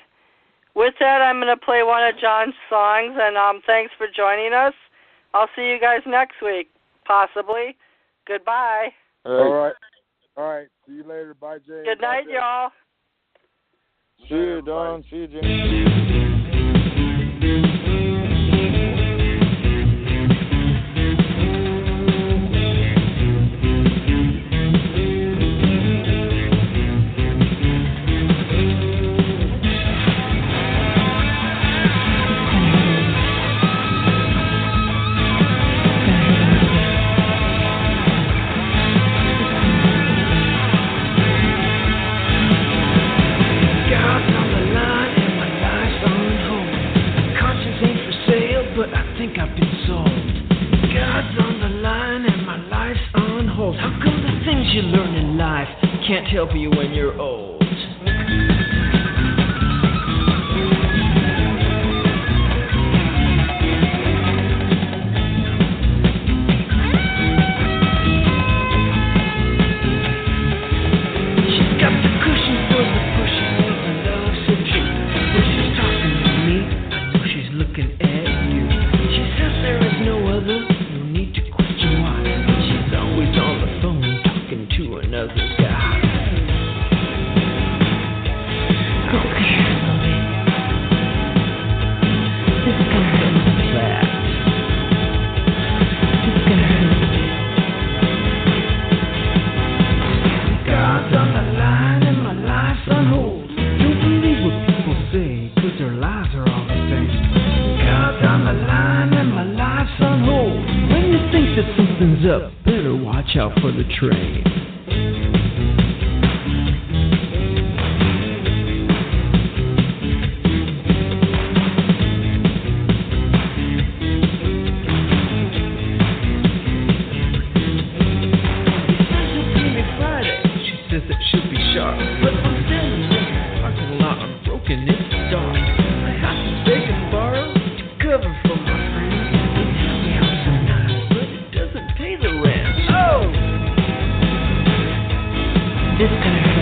With that, I'm going to play one of John's songs, and thanks for joining us. I'll see you guys next week, possibly. Goodbye. All right. See you later. Bye, Jane. Good night, y'all. See you, Don. See you, Jane. You learn in life can't help you when you're old. She's got the cushion for the pushing of the love so true. When she's talking to me, I know she's looking at you. She says there is no other, no need to question why. She's always on the phone to another guy. Time's up, better watch out for the train. It's gonna hurt.